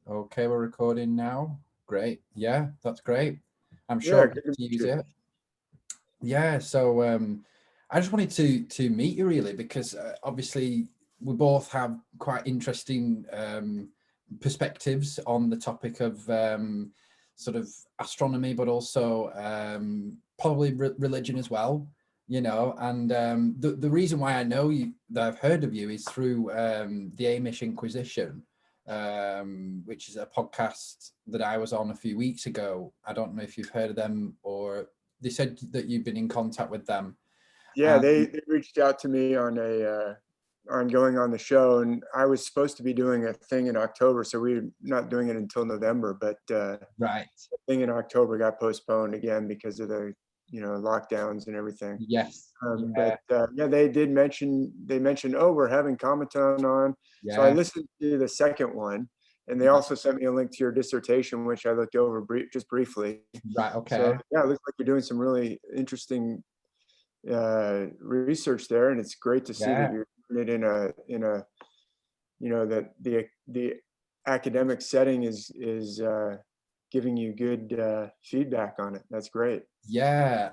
Okay, we're recording now. Great. Yeah, that's great. I'm Yeah, sure good to to meet use you. it. Yeah, so I just wanted to meet you really because obviously we both have quite interesting perspectives on the topic of sort of astronomy, but also probably religion as well. And the reason why I know you that I've heard of you is through the Amish Inquisition, which is a podcast that I was on a few weeks ago. I don't know if you've heard of them, or they said that you've been in contact with them. Yeah, they reached out to me on going on the show, and I was supposed to be doing a thing in October, so we're not doing it until November. But Right. the thing in October got postponed again because of the lockdowns and everything. Yes. But Yeah. yeah, they mentioned, oh, we're having Cometan on, so I Yeah. listened to the second one, and they Right. also sent me a link to your dissertation, which I looked over just briefly. Right. So Okay. yeah, it looks like you're doing some really interesting research there, and it's great to see that Yeah. you're doing it in a that the academic setting is giving you good feedback on it. That's great. Yeah.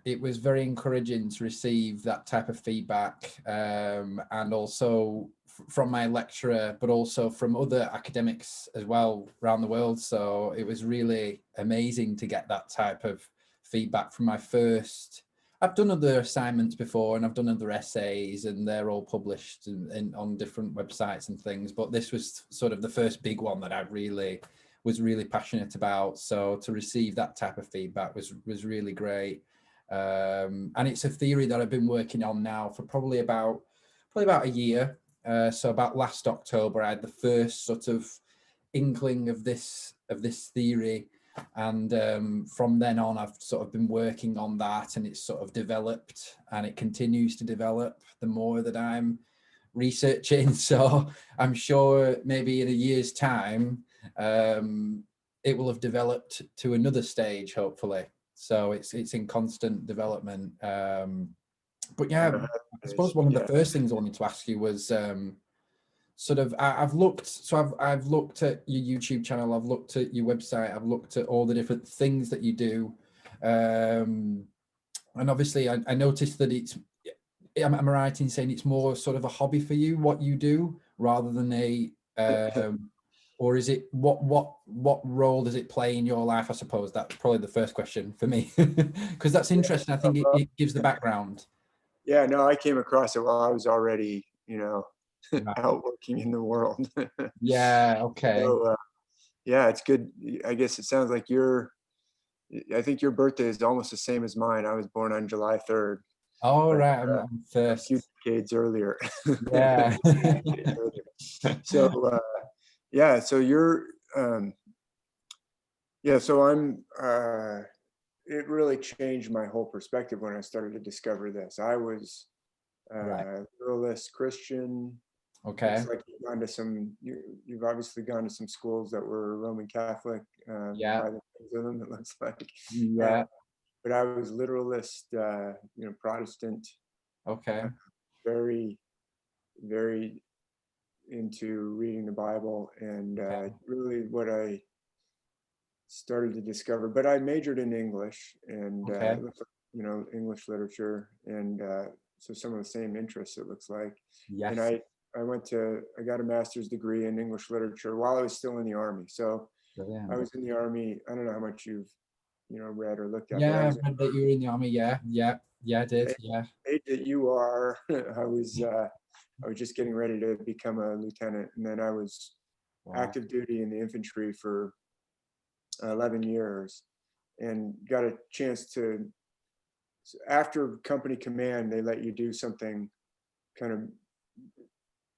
It was very encouraging to receive that type of feedback, and also from my lecturer, but also from other academics as well around the world. So it was really amazing to get that type of feedback from my first. I've done other assignments before, and I've done other essays, and they're all published on different websites and things. But this was sort of the first big one that I really was really passionate about. So to receive that type of feedback was really great. And it's a theory that I've been working on now for probably about a year. So about last October, I had the first sort of inkling of this theory, and from then on, I've sort of been working on that, and it's sort of developed, and it continues to develop the more that I'm researching. So I'm sure maybe in a year's time, it will have developed to another stage, hopefully. So it's in constant development. But yeah, I suppose one of the Yeah. first things I wanted to ask you was sort of I've looked. So I've looked at your YouTube channel. I've looked at your website. I've looked at all the different things that you do, and obviously I noticed that it's. Am I right in saying it's more sort of a hobby for you, what you do, rather than or is it what role does it play in your life? I suppose that's probably the first question for me, because that's Yeah. interesting. I think it gives the background. Yeah, no, I came across it while I was already, Right. out working in the world. Yeah. Okay. So, yeah, it's good. I guess it sounds like I think your birthday is almost the same as mine. I was born on July 3rd, All but right. I'm a few first. decades earlier. Yeah. So, yeah, so um, yeah, so it really changed my whole perspective when I started to discover this. I was Right. literalist Christian. Okay. Looks like you've obviously gone to some schools that were Roman Catholic, Yeah. by the things of them, it looks like. Uh, Yeah. but I was literalist, Protestant, Okay. uh, very, very into reading the Bible, and Okay. really what I started to discover. But I majored in English, and Okay. it looks like, English literature, and so some of the same interests, it looks like. And Yes. I got a master's degree in English literature while I was still in the Army. So I Brilliant. was in the Army. I don't know how much you've read or looked at, but I Yeah. was I've read that you were in the army. Yeah. Yeah. Yeah. I did. at Yeah. the age that you are. I was just getting ready to become a lieutenant, and then I was Wow. active duty in the infantry for 11 years, and got a chance to, after company command, they let you do something kind of,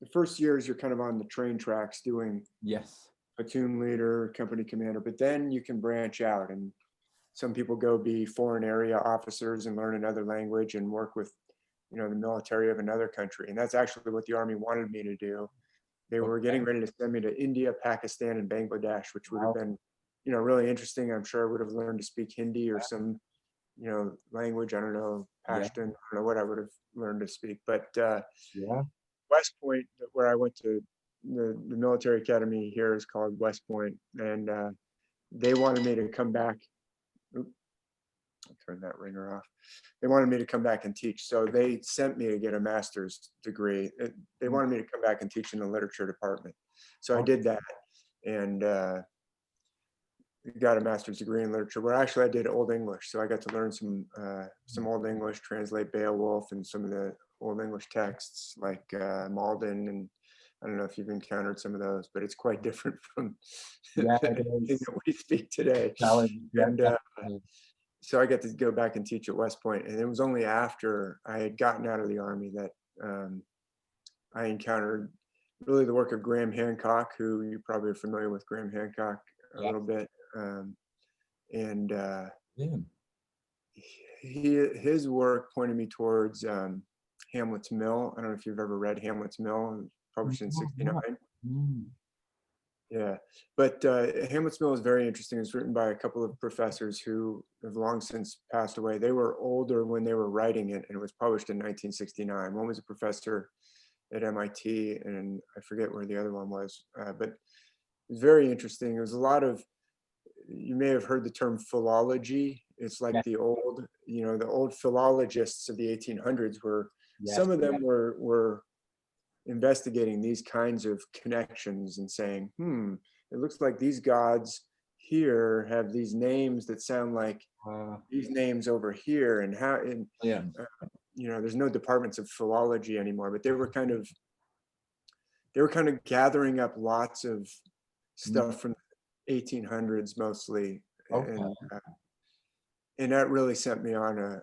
the first years you're kind of on the train tracks doing Yes. platoon leader, company commander, but then you can branch out, and some people go be foreign area officers and learn another language and work with, the military of another country. And that's actually what the Army wanted me to do. They were Okay. getting ready to send me to India, Pakistan, and Bangladesh, which would have Wow. been, really interesting. I'm sure I would have learned to speak Hindi or some, language. I don't know, Yeah. Pashtun. I don't know what I would have learned to speak. But Yeah. West Point, where I went to the military academy here is called West Point, and they wanted me to come back. Oop, I'll turn that ringer off. They wanted me to come back and teach, so they sent me to get a master's degree. They wanted me to come back and teach in the literature department, so I did that, and got a master's degree in literature, where actually I did Old English. So I got to learn some Old English, translate Beowulf and some of the Old English texts like Malden. And I don't know if you've encountered some of those, but it's quite different from anything that we speak today. And so I got to go back and teach at West Point. And it was only after I had gotten out of the Army that I encountered really the work of Graham Hancock, who you probably are familiar with Graham Hancock a little bit. His work pointed me towards Hamlet's Mill. I don't know if you've ever read Hamlet's Mill, published in '69. Yeah, but Hamlet's Mill is very interesting. It's written by a couple of professors who have long since passed away. They were older when they were writing it, and it was published in 1969. One was a professor at MIT, and I forget where the other one was, but it was very interesting. It was a lot of, you may have heard the term philology. It's like the old, the old philologists of the 1800s were, some of them were investigating these kinds of connections and saying, it looks like these gods here have these names that sound like these names over here, and how, and there's no departments of philology anymore, but they were kind of gathering up lots of stuff from 1800s mostly, and that really sent me on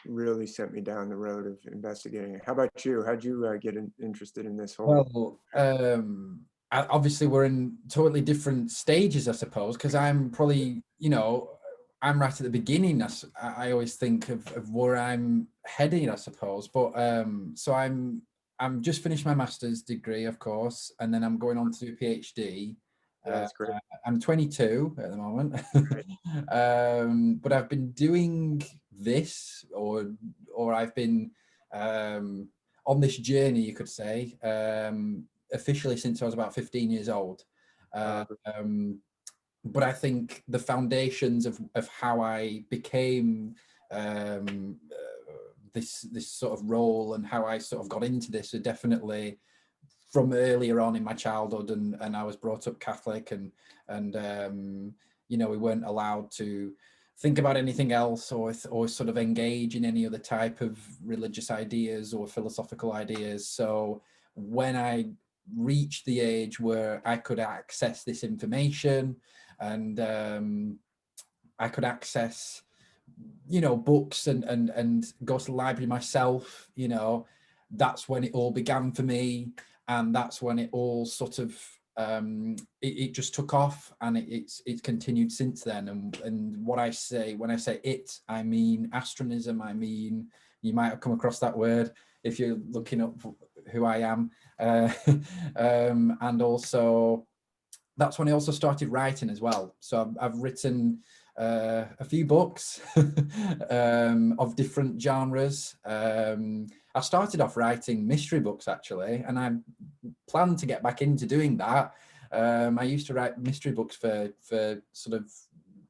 really sent me down the road of investigating it. How about you? How'd you get interested in this whole? Well, obviously we're in totally different stages, I suppose, because I'm probably, I'm right at the beginning. I always think of where I'm heading, I suppose. But so I'm just finished my master's degree, of course, and then I'm going on to do a PhD. That's great. I'm 22 at the moment, but I've been doing this, or I've been on this journey, you could say, officially since I was about 15 years old. But I think the foundations of how I became this sort of role and how I sort of got into this are definitely from earlier on in my childhood, and I was brought up Catholic, and we weren't allowed to think about anything else or sort of engage in any other type of religious ideas or philosophical ideas. So when I reached the age where I could access this information, and I could access books and go to the library myself, that's when it all began for me. And that's when it all sort of it just took off, and it's continued since then. And what I say when I say it, I mean astronism. I mean, you might have come across that word if you're looking up who I am, and also that's when I also started writing as well. So I've written a few books of different genres. I started off writing mystery books, actually, and I plan to get back into doing that. I used to write mystery books for sort of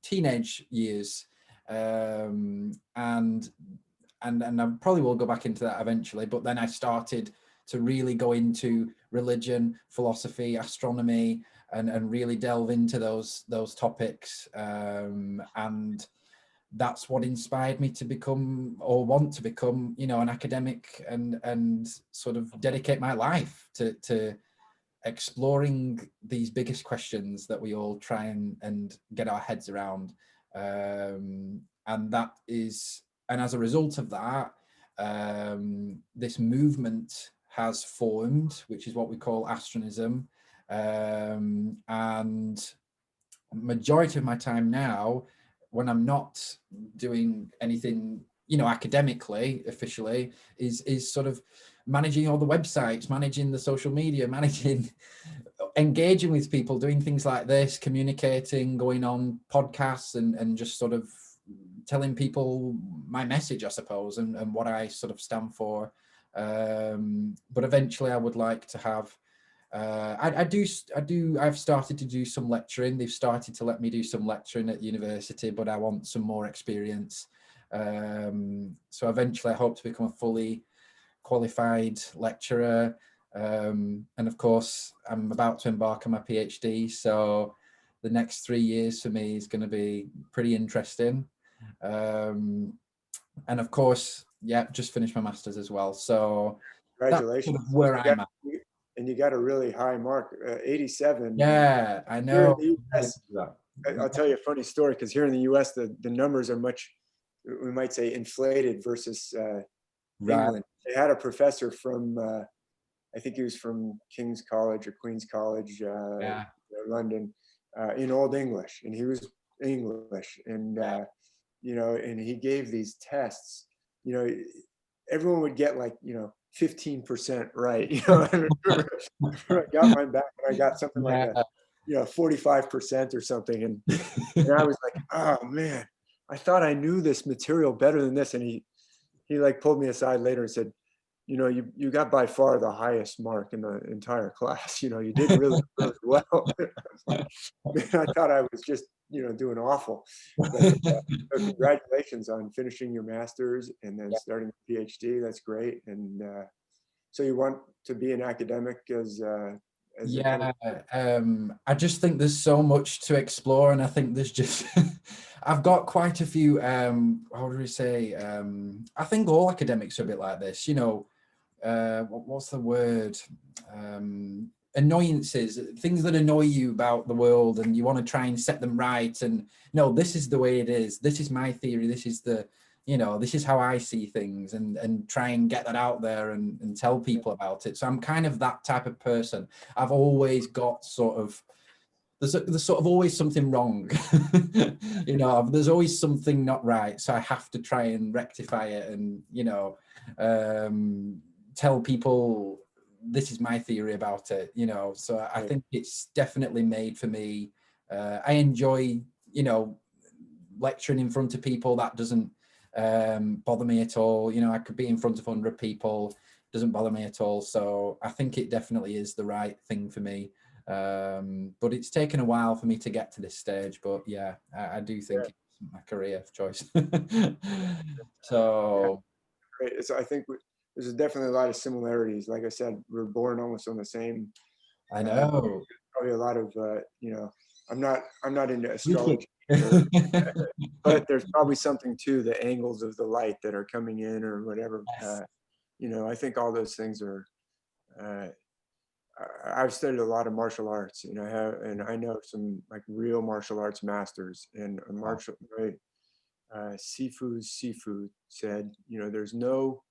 teenage years, and I probably will go back into that eventually. But then I started to really go into religion, philosophy, astronomy, and really delve into those topics, and that's what inspired me to become, or want to become, an academic, and sort of dedicate my life to exploring these biggest questions that we all try and get our heads around, and as a result of that, this movement has formed, which is what we call Astronism. And majority of my time now, when I'm not doing anything, academically, officially, is sort of managing all the websites, managing the social media, engaging with people, doing things like this, communicating, going on podcasts, and just sort of telling people my message, I suppose, and what I sort of stand for. But eventually I would like to have, I've started to do some lecturing. They've started to let me do some lecturing at university, but I want some more experience. So eventually I hope to become a fully qualified lecturer. And of course, I'm about to embark on my PhD. So the next 3 years for me is going to be pretty interesting. And of course, yeah, just finished my master's as well. So that's sort Congratulations. of where I'm at. And you got a really high mark, 87. Yeah, I Here in know. the US, I'll tell you a funny story, because here in the US, the numbers are much, we might say, inflated versus Right. England. They had a professor from, I think he was from King's College or Queen's College, Yeah. London, in Old English, and he was English, and and he gave these tests. Everyone would get like 15% right. I remember I got mine back, and I got something like Yeah. a 45% or something, and I was like, oh man, I thought I knew this material better than this, and he like pulled me aside later and said, you got by far the highest mark in the entire class. You did really, really well. I was like, man, I thought I was just, doing awful. But so congratulations on finishing your master's and then starting a PhD. That's great. And so you want to be an academic as Yeah, I just think there's so much to explore, and I think there's just I've got quite a few how do we say, I think all academics are a bit like this, what's the word, annoyances, things that annoy you about the world, and you want to try and set them right, and no, this is the way it is, this is my theory, this is the, this is how I see things, and try and get that out there and tell people about it. So I'm kind of that type of person. I've always got sort of, there's sort of always something wrong. There's always something not right. So I have to try and rectify it, and, tell people this is my theory about it, so I think it's definitely made for me. I enjoy, lecturing in front of people. That doesn't bother me at all. I could be in front of 100 people, doesn't bother me at all. So I think it definitely is the right thing for me. But it's taken a while for me to get to this stage. But yeah, I do think it's my career of choice. So great. So I think there's definitely a lot of similarities. Like I said, we're born almost on the same. I know. Probably a lot of I'm not into astrology, but there's probably something to the angles of the light that are coming in or whatever. I think all those things are. I've studied a lot of martial arts, and I know some like real martial arts masters, and Sifu said, there's no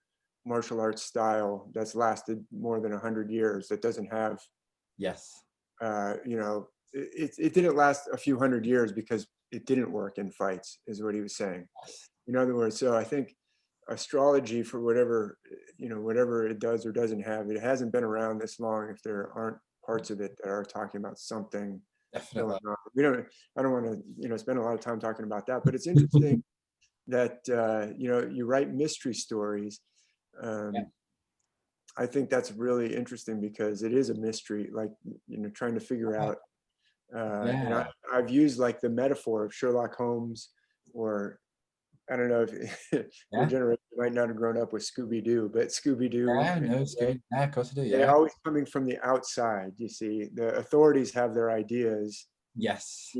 martial arts style that's lasted more than 100 years that doesn't have, it didn't last a few hundred years because it didn't work in fights, is what he was saying. In other words, so I think astrology, for whatever it does or doesn't have, it hasn't been around this long if there aren't parts of it that are talking about something going on. I don't want to spend a lot of time talking about that, but it's interesting that you write mystery stories. I think that's really interesting because it is a mystery, like trying to figure out. And I've used like the metaphor of Sherlock Holmes, or I don't know if your generation might not have grown up with Scooby-Doo, but Scooby-Doo. Yeah, no, it's good. Yeah, of course I do. They're Yeah. always coming from the outside. You see, the authorities have their ideas. Yes.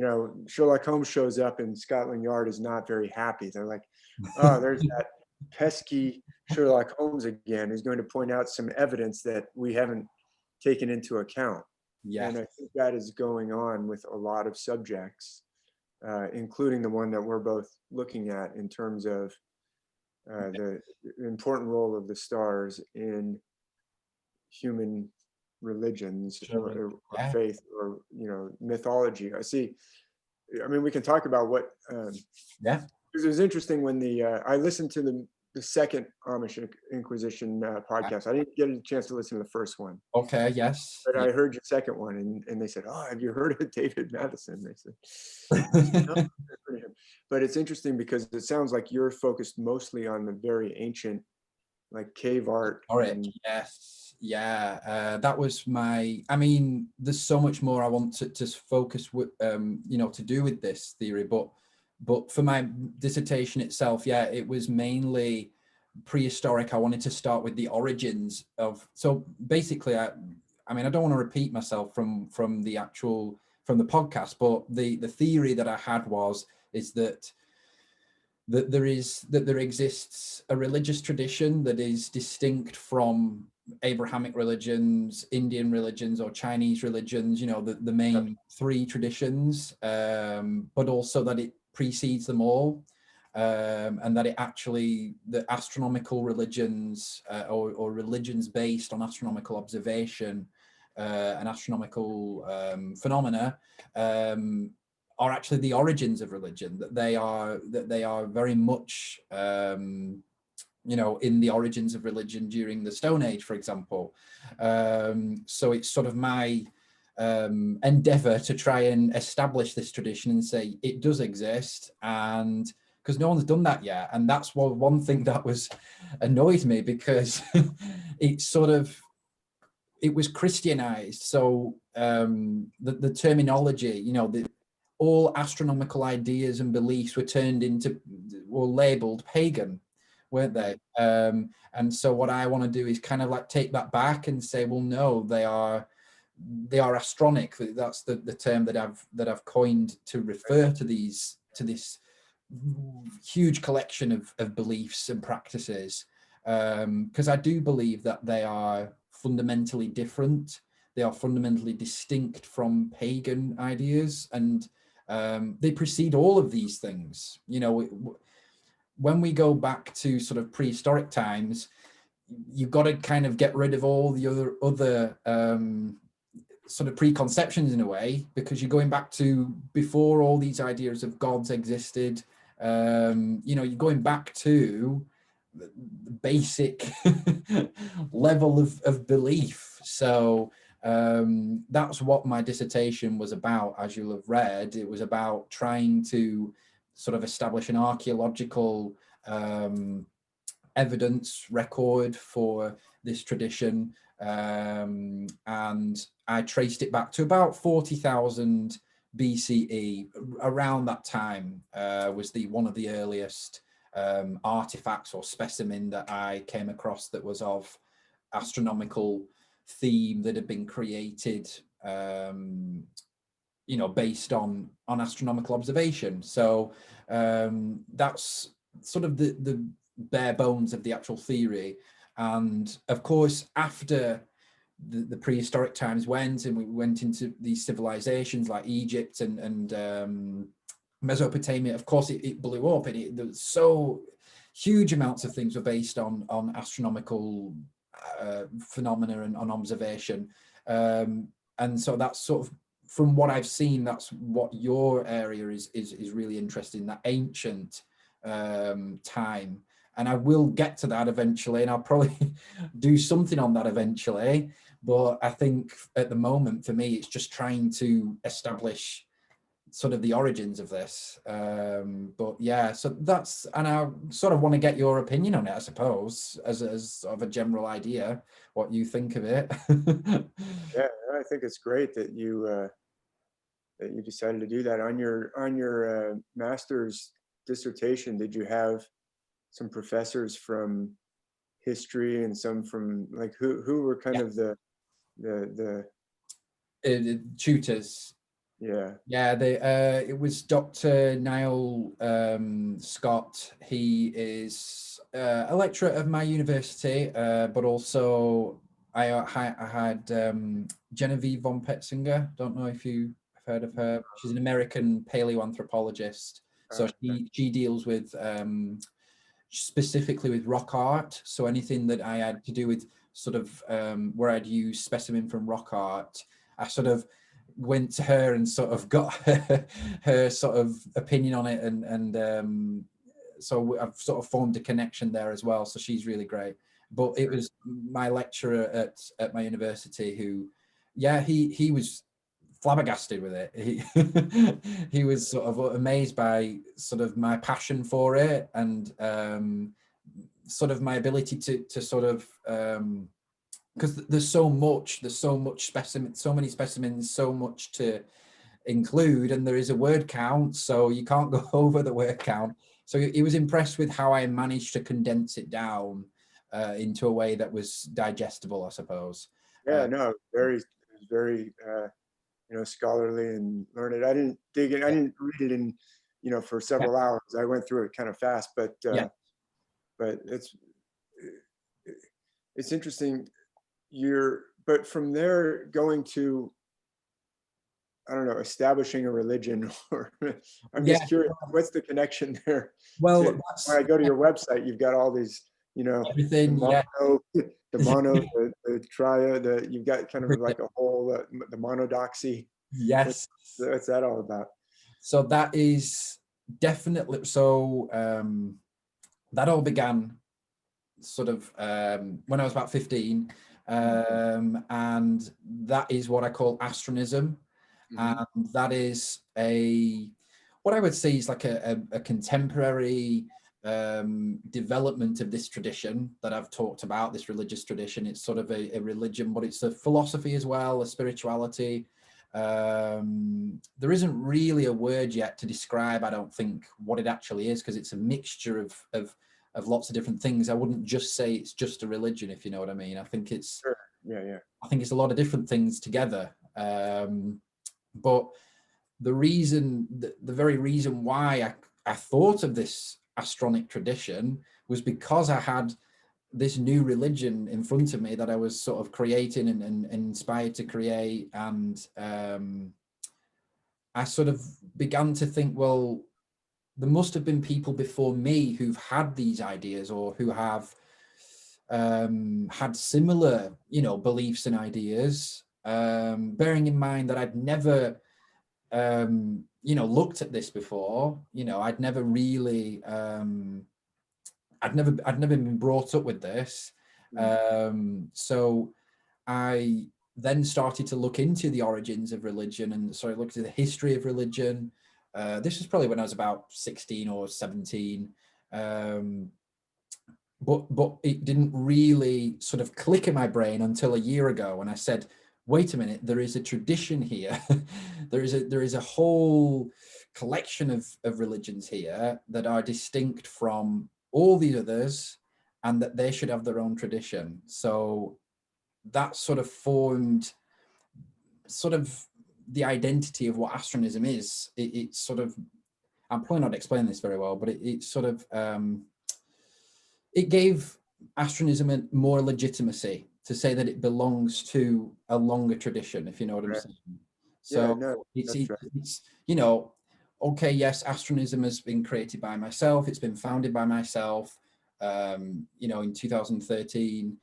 Sherlock Holmes shows up and Scotland Yard is not very happy. They're like, oh, there's that pesky Sherlock Holmes again, who's going to point out some evidence that we haven't taken into account. Yeah. And I think that is going on with a lot of subjects, including the one that we're both looking at in terms of the important role of the stars in human religions or faith or mythology. I mean, we can talk about what because it was interesting when I listened to the second Amish Inquisition podcast. I didn't get a chance to listen to the first one. Okay, yes. But I heard your second one, and they said, oh, have you heard of David Mathisen? They said, no, but it's interesting because it sounds like you're focused mostly on the very ancient, like cave art. Prehistoric, yes, yeah. That was my. I mean, there's so much more I want to focus with, you know, to do with this theory, but for my dissertation itself, yeah, it was mainly prehistoric. I wanted to start with the origins of. So basically, I mean, I don't want to repeat myself from the actual from the podcast, but the theory that I had is that there exists a religious tradition that is distinct from Abrahamic religions, Indian religions, or Chinese religions, you know, the main three traditions, but also that it precedes them all, and that it actually, the astronomical religions, or religions based on astronomical observation and astronomical phenomena, are actually the origins of religion, that they are very much you know, in the origins of religion during the Stone Age, for example. So it's sort of my endeavor to try and establish this tradition and say it does exist, and because no one's done that yet. And that's one thing that was annoyed me, because it's sort of, it was Christianized. So the terminology, you know, all astronomical ideas and beliefs were labeled pagan, weren't they? And so what I want to do is kind of like take that back and say, well, no, they are astronic. That's the term that I've coined to refer to this huge collection of beliefs and practices, because I do believe that they are fundamentally different. They are fundamentally distinct from pagan ideas, and they precede all of these things. You know, when we go back to sort of prehistoric times, you've got to kind of get rid of all the other sort of preconceptions in a way, because you're going back to before all these ideas of gods existed. You know, you're going back to the basic level of belief. So that's what my dissertation was about. As you'll have read, it was about trying to sort of establish an archaeological evidence record for this tradition, and I traced it back to about 40,000 BCE. Around that time was one of the earliest artifacts or specimen that I came across that was of astronomical theme that had been created, you know, based on astronomical observation. So that's sort of the bare bones of the actual theory. And of course, after the prehistoric times went, and we went into these civilizations like Egypt and Mesopotamia, of course it blew up, and there was so huge amounts of things were based on astronomical phenomena and on observation. And so that's sort of, from what I've seen, that's what your area is really interested in, that ancient time. And I will get to that eventually, and I'll probably do something on that eventually. But I think at the moment, for me, it's just trying to establish sort of the origins of this. But yeah, so that's, and I sort of want to get your opinion on it, I suppose, as sort of a general idea, what you think of it. Yeah, I think it's great that you decided to do that. On your master's dissertation, did you have some professors from history and some from, like, who were kind of the Tutors. Yeah, they it was Dr. Niall Scott. He is a lecturer of my university, but also I had Genevieve von Petzinger. Don't know if you've heard of her. She's an American paleoanthropologist. So she deals with specifically with rock art. So anything that I had to do with sort of where I'd use specimen from rock art, I sort of went to her and sort of got her sort of opinion on it, and so I've sort of formed a connection there as well. So she's really great. But it was my lecturer at my university who, yeah, he was flabbergasted with it. He was sort of amazed by sort of my passion for it, and sort of my ability to sort of, because there's so much specimen, so many specimens, so much to include, and there is a word count, so you can't go over the word count. So he was impressed with how I managed to condense it down into a way that was digestible, I suppose. Yeah, no, very, scholarly and learned. I didn't dig in. I didn't read it in, for several hours. I went through it kind of fast, but it's interesting. But from there going to, I don't know, establishing a religion, or I'm just curious, what's the connection there? Well, when I go to your website, you've got all these, everything, the mono, the tria, you've got kind of like a whole, the monodoxy. Yes. What's that all about? So that is definitely, so that all began sort of when I was about 15, and that is what I call Astronism. And that is what I would say is like a contemporary development of this tradition that I've talked about, this religious tradition. It's sort of a religion, but it's a philosophy as well, a spirituality. There isn't really a word yet to describe, I don't think, what it actually is, because it's a mixture of lots of different things. I wouldn't just say it's just a religion, if you know what I mean. I think it's I think it's a lot of different things together. But the very reason why I thought of this Astronic tradition was because I had this new religion in front of me that I was sort of creating and inspired to create. And I sort of began to think, well, there must have been people before me who've had these ideas, or who have had similar, beliefs and ideas, bearing in mind that I'd never looked at this before. I'd never really, I'd never been brought up with this. So I then started to look into the origins of religion, and so I looked at the history of religion. This was probably when I was about 16 or 17. But it didn't really sort of click in my brain until a year ago, when I said, wait a minute, there is a tradition here. there is a whole collection of religions here that are distinct from all the others, and that they should have their own tradition. So that sort of formed sort of the identity of what astronism is. It's sort of, I'm probably not explaining this very well, but it sort of, it gave astronism more legitimacy to say that it belongs to a longer tradition, if you know what I'm saying. So it's, okay, yes, astronism has been created by myself. It's been founded by myself, in 2013.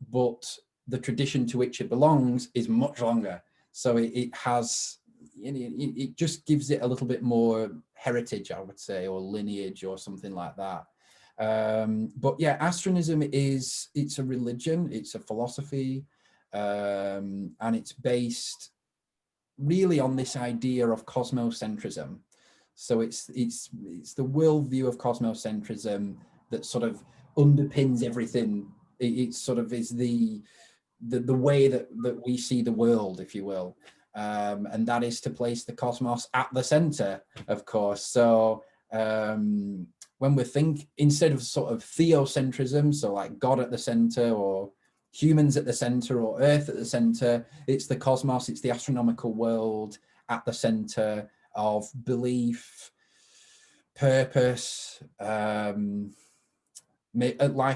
But the tradition to which it belongs is much longer. So it has, it just gives it a little bit more heritage, I would say, or lineage, or something like that. But yeah, astronism it's a religion, it's a philosophy, and it's based really on this idea of cosmocentrism. So it's the worldview of cosmocentrism that sort of underpins everything. It sort of is the way that we see the world, if you will, and that is to place the cosmos at the center, of course. So when we think, instead of sort of theocentrism, so like God at the center, or humans at the center, or Earth at the center, it's the cosmos, it's the astronomical world at the center of belief, purpose, life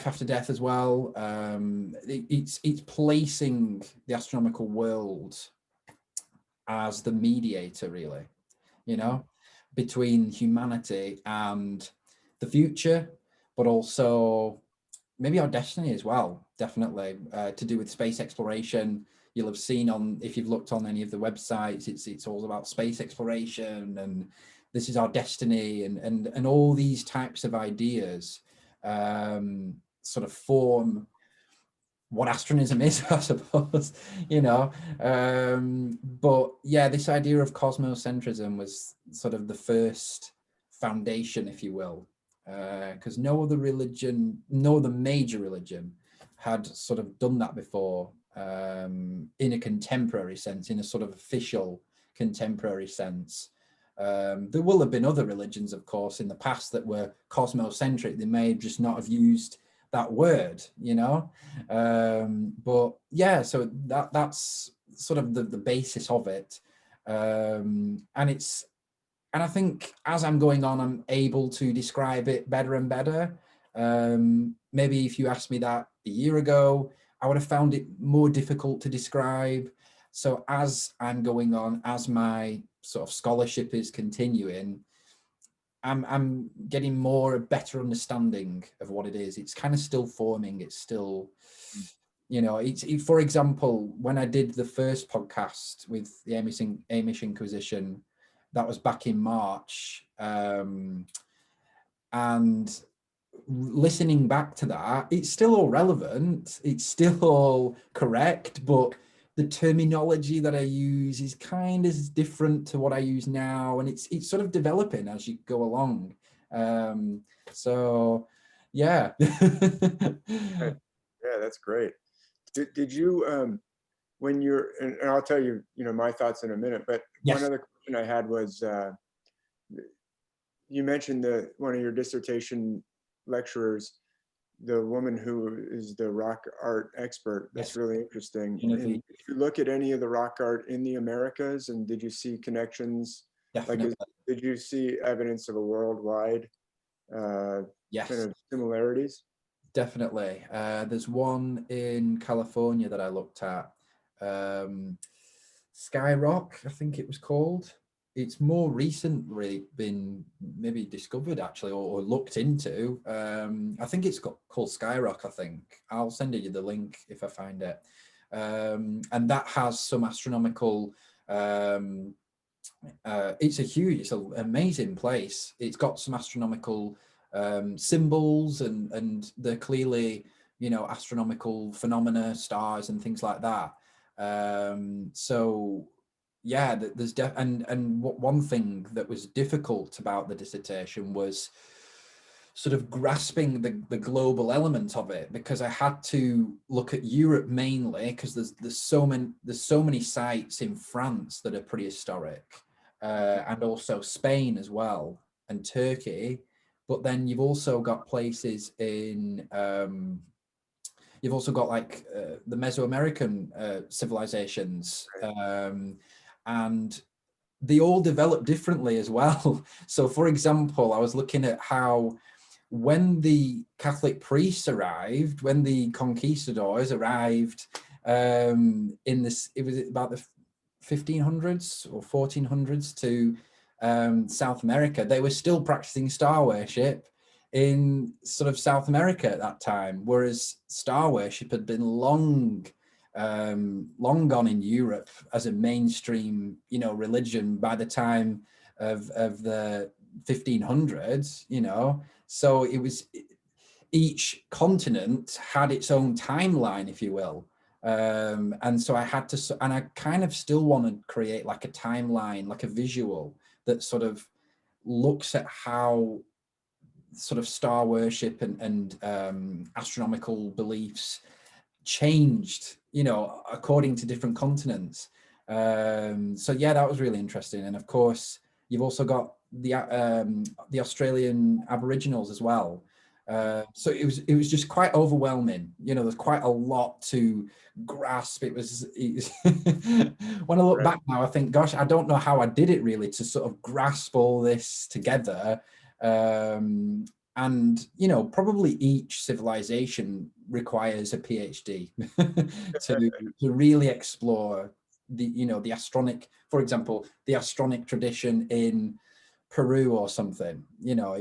after death as well. It's placing the astronomical world as the mediator, really, between humanity and the future, but also maybe our destiny as well. Definitely to do with space exploration. You'll have seen if you've looked on any of the websites, it's all about space exploration, and this is our destiny, and all these types of ideas sort of form what astronism is, I suppose, but yeah, this idea of cosmocentrism was sort of the first foundation, if you will, because no other religion, no other major religion had sort of done that before, in a contemporary sense, in a sort of official contemporary sense. There will have been other religions, of course, in the past that were cosmocentric. They may just not have used that word, you know. But yeah, so that's sort of the basis of it. And I think as I'm going on, I'm able to describe it better and better. Maybe if you asked me that a year ago, I would have found it more difficult to describe. So as I'm going on, as my sort of scholarship is continuing, I'm getting more a better understanding of what it is. It's kind of still forming. It's still, you know, for example, when I did the first podcast with the Amish Inquisition, that was back in March, and listening back to that, it's still all relevant, it's still all correct, but the terminology that I use is kind of different to what I use now, and it's sort of developing as you go along. So yeah. Yeah, that's great. Did you when you're, and I'll tell you, you know, my thoughts in a minute, but one Yes. other question I had was, you mentioned that one of your dissertation lecturers, the woman who is the rock art expert. That's Yes. really interesting. And Genevieve, did you look at any of the rock art in the Americas, and did you see connections? Like, definitely. did you see evidence of a worldwide kind Yes, of similarities? definitely. There's one in California that I looked at. Skyrock, I think it was called. It's more recently been maybe discovered actually, or looked into. I think it's called Skyrock, I think. I'll send you the link if I find it. And that has some astronomical, it's an amazing place. It's got some astronomical symbols, and they're clearly, you know, astronomical phenomena, stars and things like that. So yeah, there's and one thing that was difficult about the dissertation was sort of grasping the global element of it, because I had to look at Europe mainly, because there's so many sites in France that are prehistoric, and also Spain as well, and Turkey. But then you've also got places in you've also got like the Mesoamerican civilizations, and they all develop differently as well. So for example, I was looking at how when the Catholic priests arrived, when the conquistadors arrived, in this, it was about the 1500s or 1400s to South America, they were still practicing star worship in sort of South America at that time, whereas star worship had been long gone in Europe as a mainstream, you know, religion by the time of the 1500s, you know. So it was, each continent had its own timeline, if you will. And so I had to, and I kind of still want to create like a timeline, like a visual that sort of looks at how sort of star worship and astronomical beliefs changed, you know, according to different continents. So yeah, that was really interesting. And of course, you've also got the Australian Aboriginals as well. So it was just quite overwhelming. You know, there's quite a lot to grasp. It was when I look Right. back now, I think, gosh, I don't know how I did it really to sort of grasp all this together. And you know, probably each civilization requires a PhD to really explore the, you know, the Astronic, for example, the Astronic tradition in Peru or something. You know,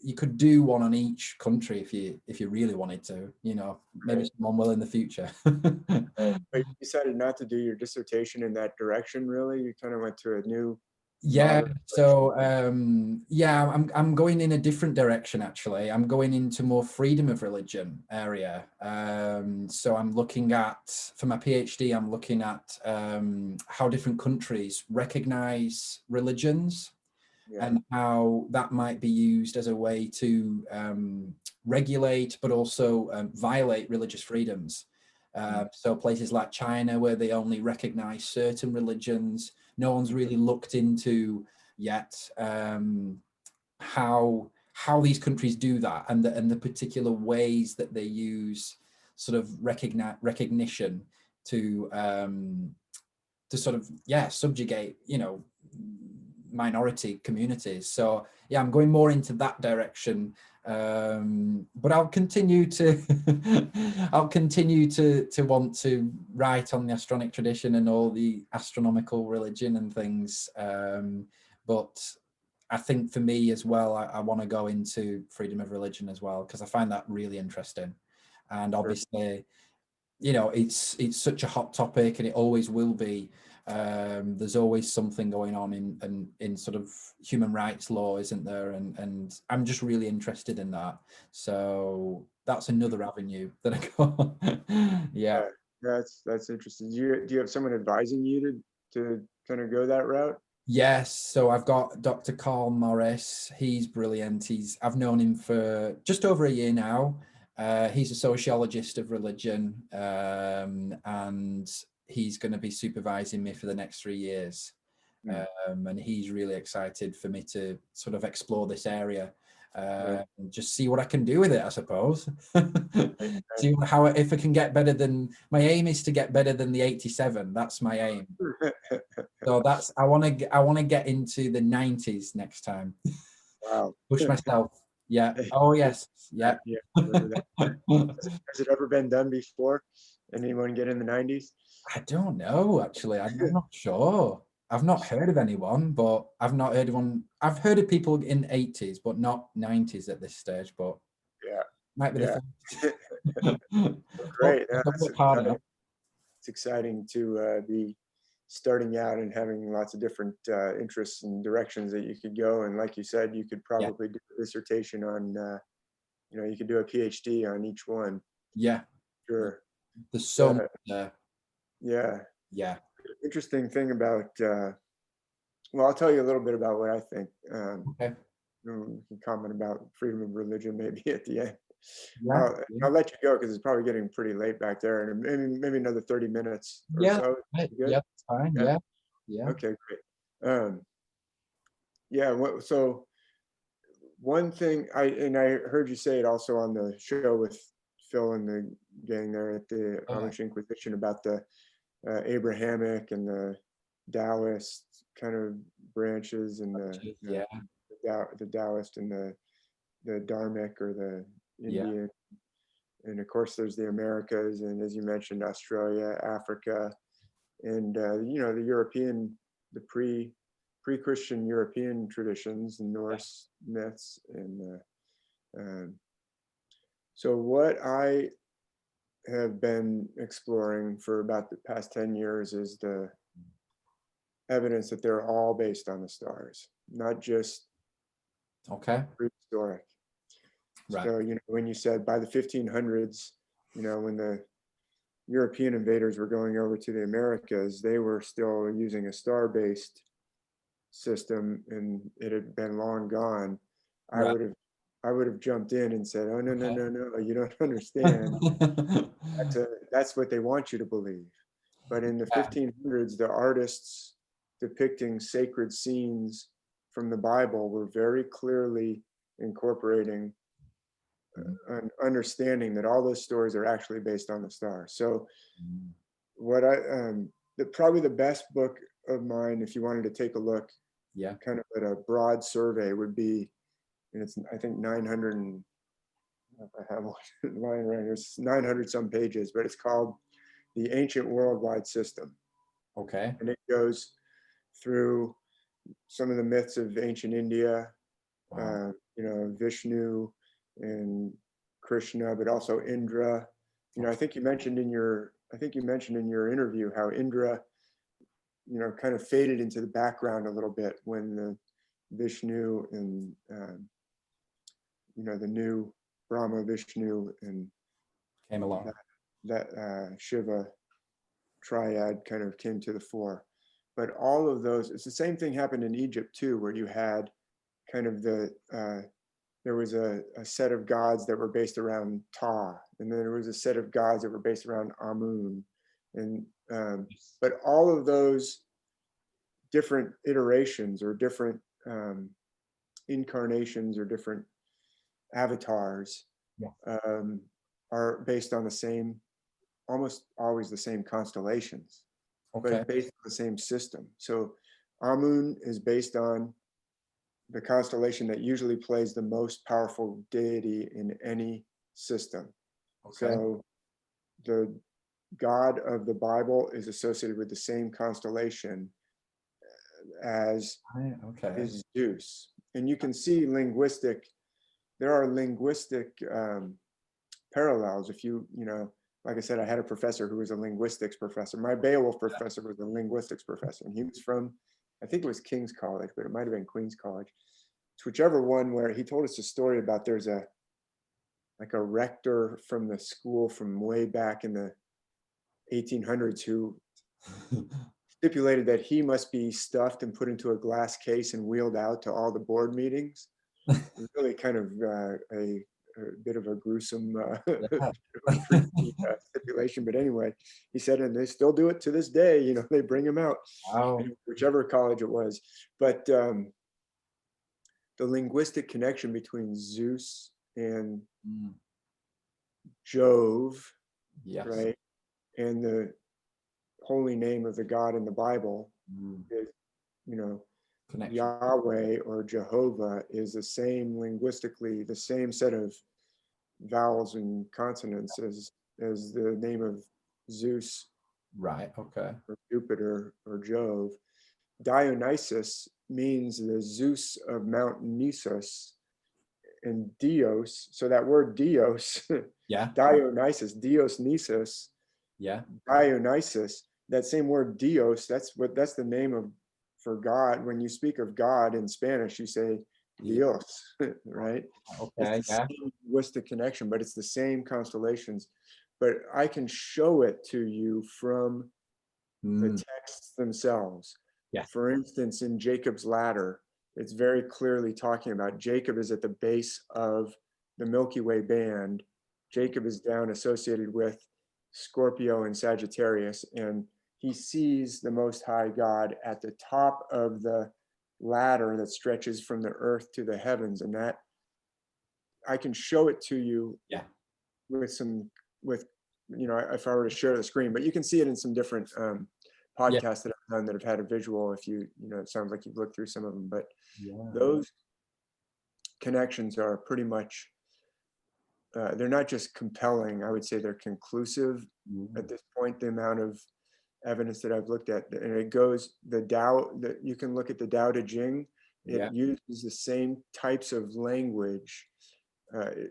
you could do one on each country if you really wanted to. You know, maybe Right. someone will in the future. But you decided not to do your dissertation in that direction, really? You kind of went to a new Yeah, modern so direction? yeah, I'm going in a different direction actually. I'm going into more freedom of religion area. So I'm looking at, for my PhD, I'm looking at how different countries recognize religions. and how that might be used as a way to regulate, but also violate religious freedoms. So places like China, where they only recognize certain religions, no one's really looked into yet how these countries do that, and the particular ways that they use sort of recognition to sort of subjugate, you know, minority communities. So yeah, I'm going more into that direction, but I'll continue to want to write on the Astronic tradition and all the astronomical religion and things, but I think for me as well, I want to go into freedom of religion as well, because I find that really interesting. And obviously, you know, it's such a hot topic, and it always will be. There's always something going on in sort of human rights law, isn't there? And I'm just really interested in that. So that's another avenue that I go. Yeah. That's interesting. Do you have someone advising you to kind of go that route? Yes, so I've got Dr. Carl Morris. He's brilliant. I've known him for just over a year now. He's a sociologist of religion, and he's going to be supervising me for the next 3 years. And he's really excited for me to sort of explore this area, and just see what I can do with it, I suppose. See how, if I can get better than, my aim is to get better than the 87. That's my aim. So that's, I want to get into the 90s next time. Wow. Push myself. Yeah. Oh yes. Yeah. Has it ever been done before? Anyone get in the 90s? I don't know, actually. I'm not sure. I've not heard of anyone, but I've not heard of one. I've heard of people in 80s, but not 90s at this stage, but yeah, might be the first. Great. It's exciting to be starting out and having lots of different interests and directions that you could go. And like you said, you could probably do a dissertation on, you know, you could do a PhD on each one. Yeah. Sure. There's so much there. Yeah. Yeah. Interesting thing about, well, I'll tell you a little bit about what I think. Okay. You can comment about freedom of religion maybe at the end. Yeah. I'll let you go because it's probably getting pretty late back there, and maybe another 30 minutes or so. Yeah, that's fine. Yeah. Yeah. Okay, great. Yeah, so one thing I heard you say it also on the show with Phil and the gang there at the Amish Inquisition about the Abrahamic and the Taoist kind of branches, and the Taoist and the Dharmic or the Indian, and of course there's the Americas, and as you mentioned, Australia, Africa, and you know, the European, the pre-Christian European traditions and Norse myths, and so what I have been exploring for about the past 10 years is the evidence that they're all based on the stars, not just prehistoric. Right. So, you know, when you said by the 1500s, you know, when the European invaders were going over to the Americas, they were still using a star-based system, and it had been long gone. Right. I would have jumped in and said, "Oh no, no, no, no! You don't understand. That's what they want you to believe." But in the 1500s, the artists depicting sacred scenes from the Bible were very clearly incorporating an understanding that all those stories are actually based on the stars. So what probably the best book of mine, if you wanted to take a look, kind of at a broad survey, would be, and it's, I think 900 and, I have one line right here, it's 900 some pages, but it's called The Ancient Worldwide System. Okay. And it goes through some of the myths of ancient India, you know, Vishnu and Krishna, but also Indra. You know, I think you mentioned in your interview how Indra, you know, kind of faded into the background a little bit when the Vishnu and you know, the new Brahma, Vishnu, and came along. That Shiva triad kind of came to the fore. But all of those, it's the same thing happened in Egypt too, where you had kind of there was a set of gods that were based around Ta, and then there was a set of gods that were based around Amun, and but all of those different iterations or different incarnations or different avatars are based on the same, almost always the same constellations, but based on the same system. So Amun is based on the constellation that usually plays the most powerful deity in any system. So the God of the Bible is associated with the same constellation as is Zeus. And you can see there are linguistic parallels. If you know, like I said, I had a professor who was a linguistics professor. My Beowulf professor was a linguistics professor, and he was from, I think it was King's College, but it might have been Queen's College. It's whichever one, where he told us a story about there's a rector from the school from way back in the 1800s who stipulated that he must be stuffed and put into a glass case and wheeled out to all the board meetings. Really kind of a bit of a gruesome stipulation, but anyway, he said, and they still do it to this day. You know, they bring him out, whichever college it was. But the linguistic connection between Zeus and Jove, right, and the holy name of the God in the Bible is, you know, Yahweh or Jehovah is the same linguistically, the same set of vowels and consonants as the name of Zeus, or Jupiter or Jove. Dionysus means the Zeus of Mount Nisus, and Dios. So that word Dios, Dionysus, Dios Nisus, Dionysus. That same word Dios, that's the name for God. When you speak of God in Spanish, you say Dios, right? It's the same linguistic connection, but it's the same constellations. But I can show it to you from the texts themselves. For instance, in Jacob's Ladder, it's very clearly talking about Jacob is at the base of the Milky Way band. Jacob is down associated with Scorpio and Sagittarius, and he sees the Most High God at the top of the ladder that stretches from the earth to the heavens. And that I can show it to you with you know, if I were to share the screen, but you can see it in some different podcasts that I've done that have had a visual. If you know, it sounds like you've looked through some of them, but those connections are pretty much, they're not just compelling, I would say they're conclusive at this point, the amount of evidence that I've looked at. And it goes, the Tao, that you can look at the Tao Te Ching, it uses the same types of language.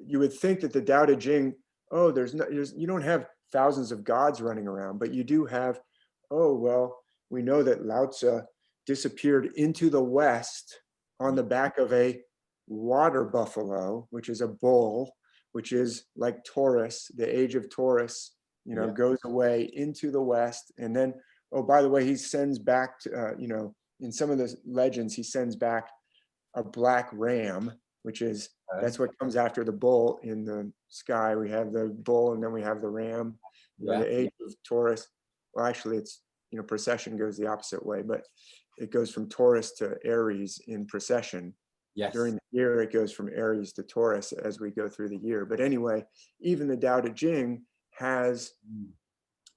You would think that the Tao Te Ching, you don't have thousands of gods running around, but you do have, we know that Lao Tzu disappeared into the West on the back of a water buffalo, which is a bull, which is like Taurus, the age of Taurus, you know, goes away into the West. And then, by the way, he sends back, you know, in some of the legends, he sends back a black ram, which is, that's what comes after the bull in the sky. We have the bull and then we have the ram, the age of Taurus. Well, actually it's, you know, precession goes the opposite way, but it goes from Taurus to Aries in precession. During the year, it goes from Aries to Taurus as we go through the year. But anyway, even the Tao Te Ching has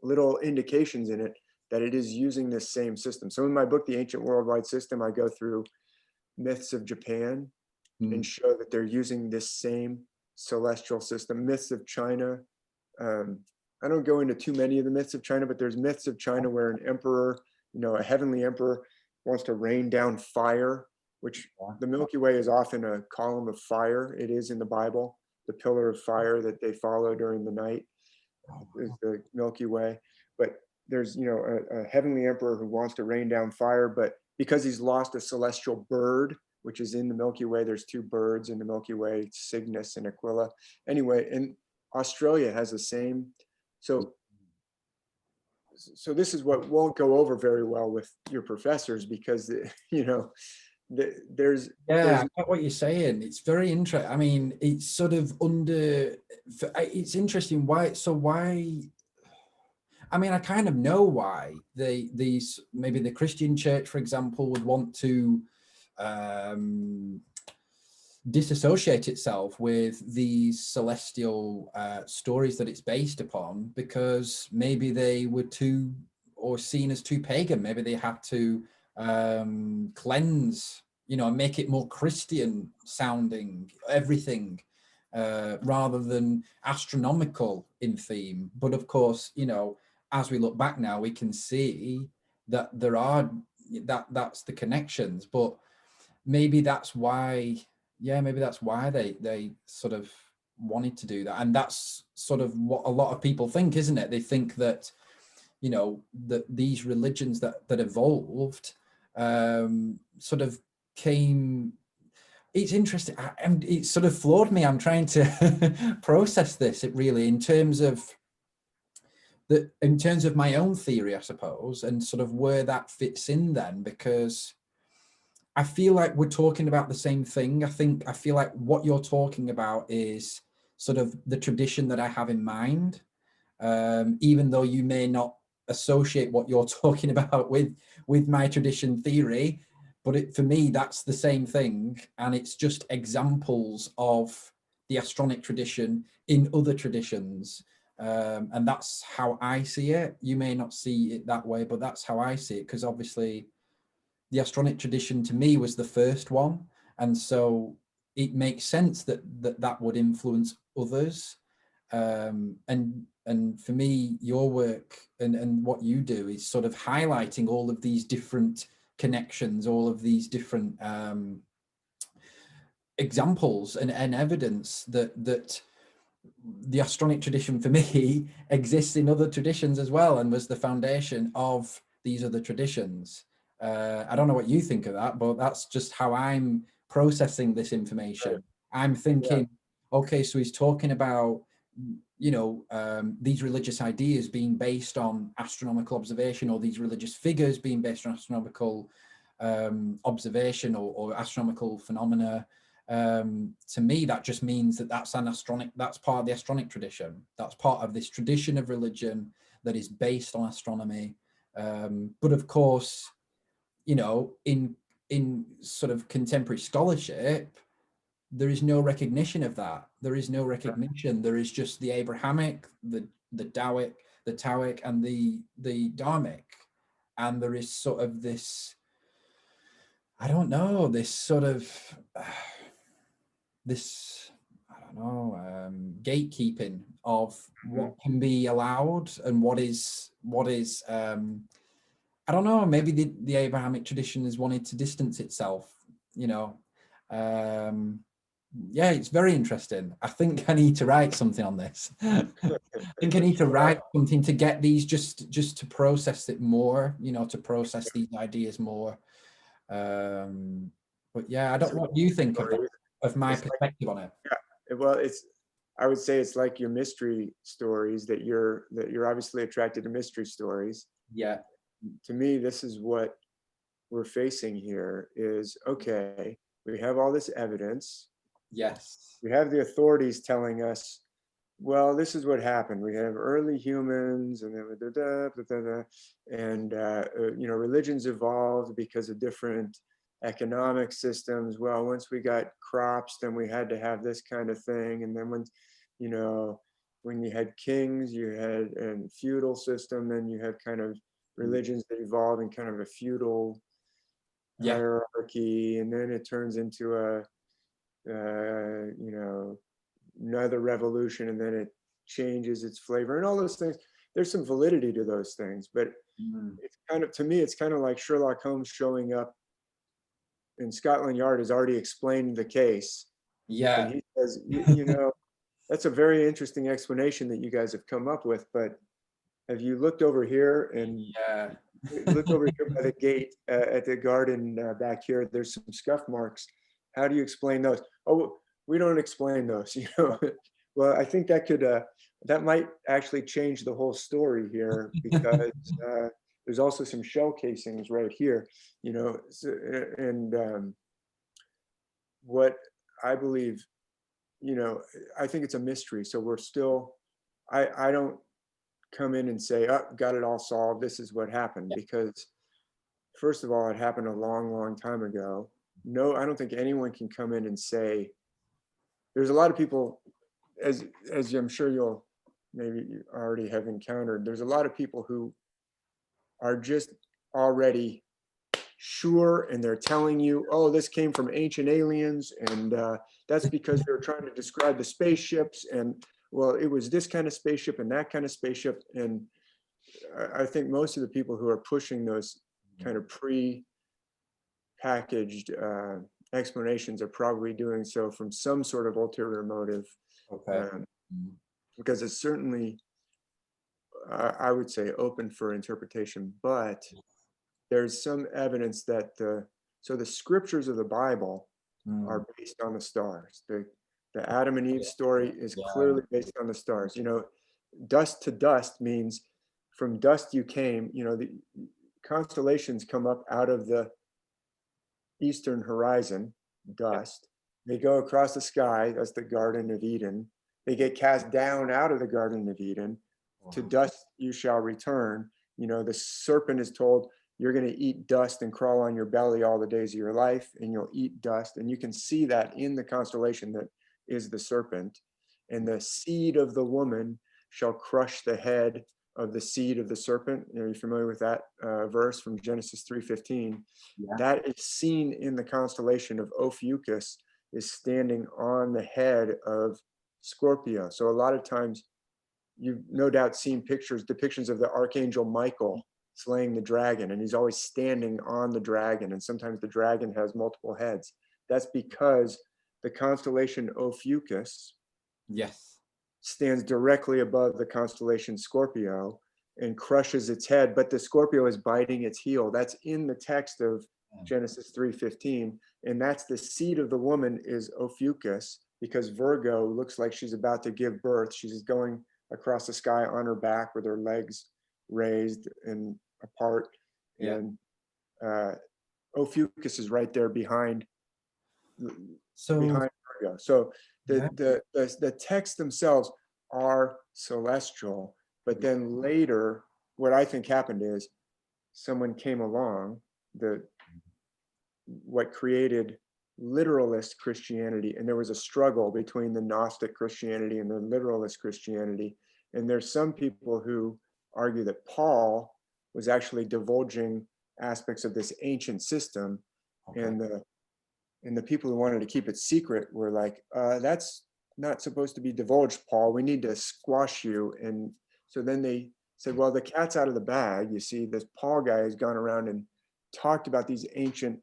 little indications in it that it is using this same system. So in my book, The Ancient Worldwide System, I go through myths of Japan and show that they're using this same celestial system. Myths of China. I don't go into too many of the myths of China, but there's myths of China where an emperor, you know, a heavenly emperor wants to rain down fire, which the Milky Way is often a column of fire. It is in the Bible, the pillar of fire that they follow during the night is the Milky Way. But there's, you know, a heavenly emperor who wants to rain down fire, but because he's lost a celestial bird, which is in the Milky Way, there's two birds in the Milky Way, Cygnus and Aquila. Anyway, and Australia has the same. So this is what won't go over very well with your professors, because, you know, there's Yeah, I get what you're saying. It's very interesting. I mean, it's sort of it's interesting why. So why? I mean, I kind of know why these maybe the Christian church, for example, would want to um, disassociate itself with these celestial stories that it's based upon, because maybe they were too, or seen as too pagan. Maybe they had to cleanse, make it more Christian sounding, everything, rather than astronomical in theme. But of course, as we look back now, we can see that that's the connections. But maybe that's why, maybe that's why they sort of wanted to do that. And that's sort of what a lot of people think, isn't it? They think that, that these religions that evolved sort of came. It's interesting, and it sort of floored me. I'm trying to process this, it really, in terms of my own theory, I suppose, and sort of where that fits in then, because I feel like we're talking about the same thing. I feel like what you're talking about is sort of the tradition that I have in mind, even though you may not associate what you're talking about with my tradition theory. But for me, that's the same thing, and it's just examples of the Astronic tradition in other traditions, and that's how I see it. You may not see it that way, but that's how I see it, because obviously the Astronic tradition to me was the first one, and so it makes sense that that would influence others. And for me, your work and what you do is sort of highlighting all of these different connections, all of these different examples and evidence that the Astronic tradition for me exists in other traditions as well, and was the foundation of these other traditions. I don't know what you think of that, but that's just how I'm processing this information. Right. I'm thinking, okay, so he's talking about, these religious ideas being based on astronomical observation, or these religious figures being based on astronomical observation, or astronomical phenomena. To me, that just means that that's part of the Astronic tradition. That's part of this tradition of religion that is based on astronomy. But of course, in sort of contemporary scholarship, there is no recognition of that. There is no recognition. There is just the Abrahamic, the Taoic, and the Dharmic, and there is sort of this, I don't know, this sort of this, I don't know, gatekeeping of what can be allowed and what is I don't know, maybe the Abrahamic tradition has wanted to distance itself, yeah, it's very interesting. I think I need to write something on this. I think I need to write something to get these, just to process it more, to process these ideas more. But yeah, I don't know what you think of my perspective on it. Yeah, well, I would say it's like your mystery stories, that you're obviously attracted to mystery stories. Yeah. To me, this is what we're facing here is, okay, we have all this evidence. Yes. We have the authorities telling us, well, this is what happened. We have early humans, and then and religions evolved because of different economic systems. Well, once we got crops, then we had to have this kind of thing, and then when you had kings, you had a feudal system, then you had kind of religions that evolve in kind of a feudal hierarchy, and then it turns into another revolution, and then it changes its flavor and all those things. There's some validity to those things, but it's kind of, to me, it's kind of like Sherlock Holmes showing up in Scotland Yard has already explained the case. Yeah. And he says, that's a very interesting explanation that you guys have come up with, but have you looked over here and look over here by the gate at the garden back here? There's some scuff marks. How do you explain those? Oh, we don't explain those. Well, I think that might actually change the whole story here, because there's also some shell casings right here. And what I believe, I think it's a mystery. So we're still, I don't come in and say, oh, got it all solved. This is what happened. Because first of all, it happened a long, long time ago. No, I don't think anyone can come in and say, there's a lot of people, as I'm sure you'll maybe you already have encountered, there's a lot of people who are just already sure, and they're telling you, oh, this came from ancient aliens, and that's because they're trying to describe the spaceships, and well, it was this kind of spaceship and that kind of spaceship. And I think most of the people who are pushing those kind of pre-packaged explanations are probably doing so from some sort of ulterior motive. Okay. Because it's certainly, I would say, open for interpretation, but there's some evidence that the scriptures of the Bible are based on the stars. The Adam and Eve story is clearly based on the stars. Dust to dust means from dust you came. The constellations come up out of the eastern horizon, dust. They go across the sky, that's the Garden of Eden. They get cast down out of the Garden of Eden. To dust you shall return. The serpent is told, you're going to eat dust and crawl on your belly all the days of your life, and you'll eat dust. And you can see that in the constellation that is the serpent. And the seed of the woman shall crush the head of the seed of the serpent. Are you familiar with that verse from Genesis 3:15? Yeah. That is seen in the constellation of Ophiuchus, is standing on the head of Scorpio. So a lot of times you've no doubt seen depictions of the Archangel Michael slaying the dragon, and he's always standing on the dragon, and sometimes the dragon has multiple heads. That's because the constellation Ophiuchus stands directly above the constellation Scorpio and crushes its head, but the Scorpio is biting its heel. That's in the text of Genesis 3:15, and that's the seed of the woman is Ophiuchus, because Virgo looks like she's about to give birth. She's going across the sky on her back with her legs raised and apart, and Ophiuchus is right there behind Virgo. So the texts themselves are celestial, but then later what I think happened is someone came along, what created literalist Christianity, and there was a struggle between the Gnostic Christianity and the literalist Christianity. And there's some people who argue that Paul was actually divulging aspects of this ancient system, and the people who wanted to keep it secret were like, that's not supposed to be divulged, Paul. We need to squash you. And so then they said, well, the cat's out of the bag. You see, this Paul guy has gone around and talked about these ancient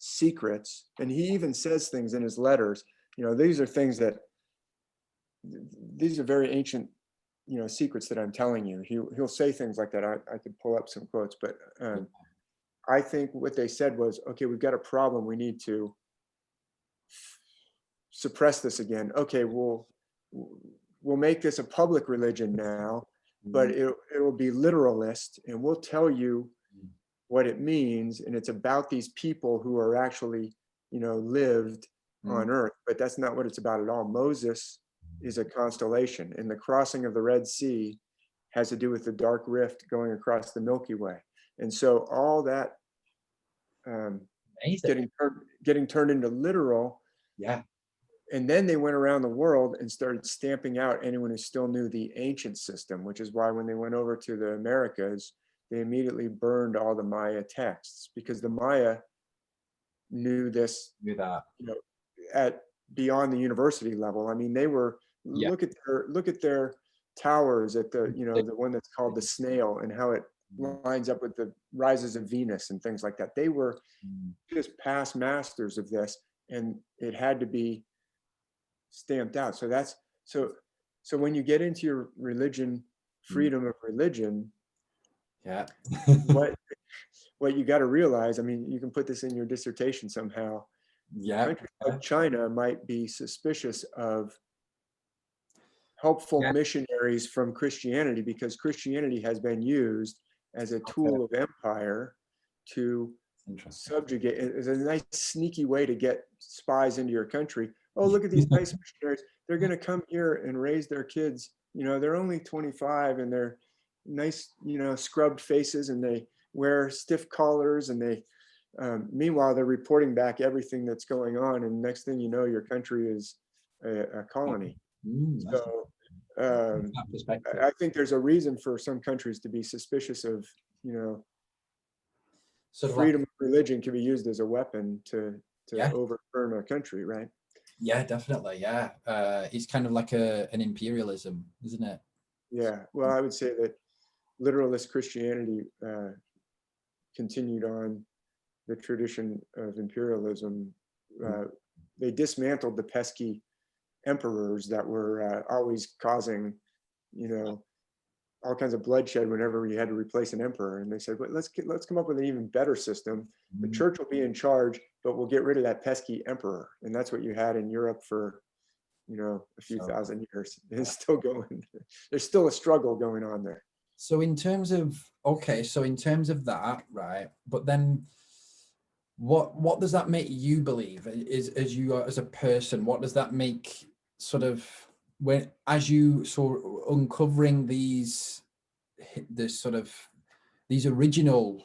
secrets, and he even says things in his letters. These are things that, these are very ancient, secrets that I'm telling you. He'll say things like that. I could pull up some quotes, but I think what they said was, okay, we've got a problem. We need to suppress this again. Okay, we'll make this a public religion now, but it will be literalist, and we'll tell you what it means, and it's about these people who are actually, lived on Earth, but that's not what it's about at all. Moses is a constellation, and the crossing of the Red Sea has to do with the dark rift going across the Milky Way. And so all that getting turned into literal. Yeah. And then they went around the world and started stamping out anyone who still knew the ancient system, which is why when they went over to the Americas, they immediately burned all the Maya texts, because the Maya knew that, at beyond the university level. I mean, they were, look at their towers at the, the one that's called the Snail, and how it lines up with the rises of Venus and things like that. They were just past masters of this, and it had to be stamped out. So that's, so when you get into your religion, freedom of religion, what you got to realize, I mean, you can put this in your dissertation somehow. Countries like China might be suspicious of helpful missionaries from Christianity, because Christianity has been used as a tool of empire to Interesting. subjugate. It's a nice sneaky way to get spies into your country. Oh, look at these nice missionaries. They're going to come here and raise their kids. They're only 25 and they're nice, scrubbed faces, and they wear stiff collars, and they, meanwhile, they're reporting back everything that's going on. And next thing you know, your country is a colony. So I think there's a reason for some countries to be suspicious of, sort of freedom of religion can be used as a weapon to Yeah. overturn a country, right? Yeah, definitely. Yeah. It's kind of like an imperialism, isn't it? Yeah. Well, I would say that literalist Christianity continued on the tradition of imperialism. They dismantled the pesky emperors that were always causing, all kinds of bloodshed whenever you had to replace an emperor. And they said, well, let's come up with an even better system. The church will be in charge, but we'll get rid of that pesky emperor. And that's what you had in Europe for, a few thousand years. It's still going. There's still a struggle going on there. So in terms of that, right? But then what does that make you believe as you as a person? What does that make sort of as you uncovering these original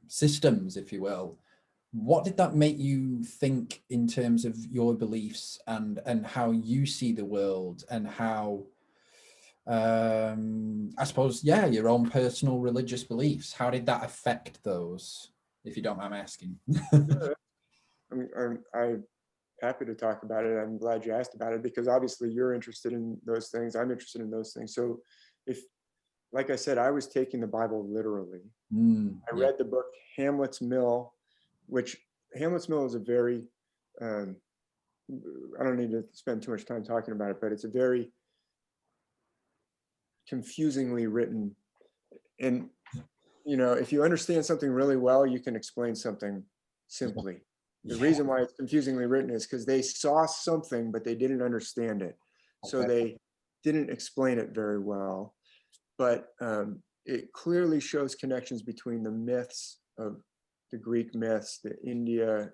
systems, if you will? What did that make you think in terms of your beliefs and how you see the world, and how I suppose, your own personal religious beliefs? How did that affect those, if you don't mind me asking? I'm happy to talk about it. I'm glad you asked about it, because obviously you're interested in those things. I'm interested in those things. So like I said, I was taking the Bible literally. I read the book Hamlet's Mill, which Hamlet's Mill is a very, I don't need to spend too much time talking about it, but it's a very confusingly written. And, if you understand something really well, you can explain something simply. The reason why it's confusingly written is because they saw something, but they didn't understand it. So they didn't explain it very well. But it clearly shows connections between the myths of the Greek myths, the India,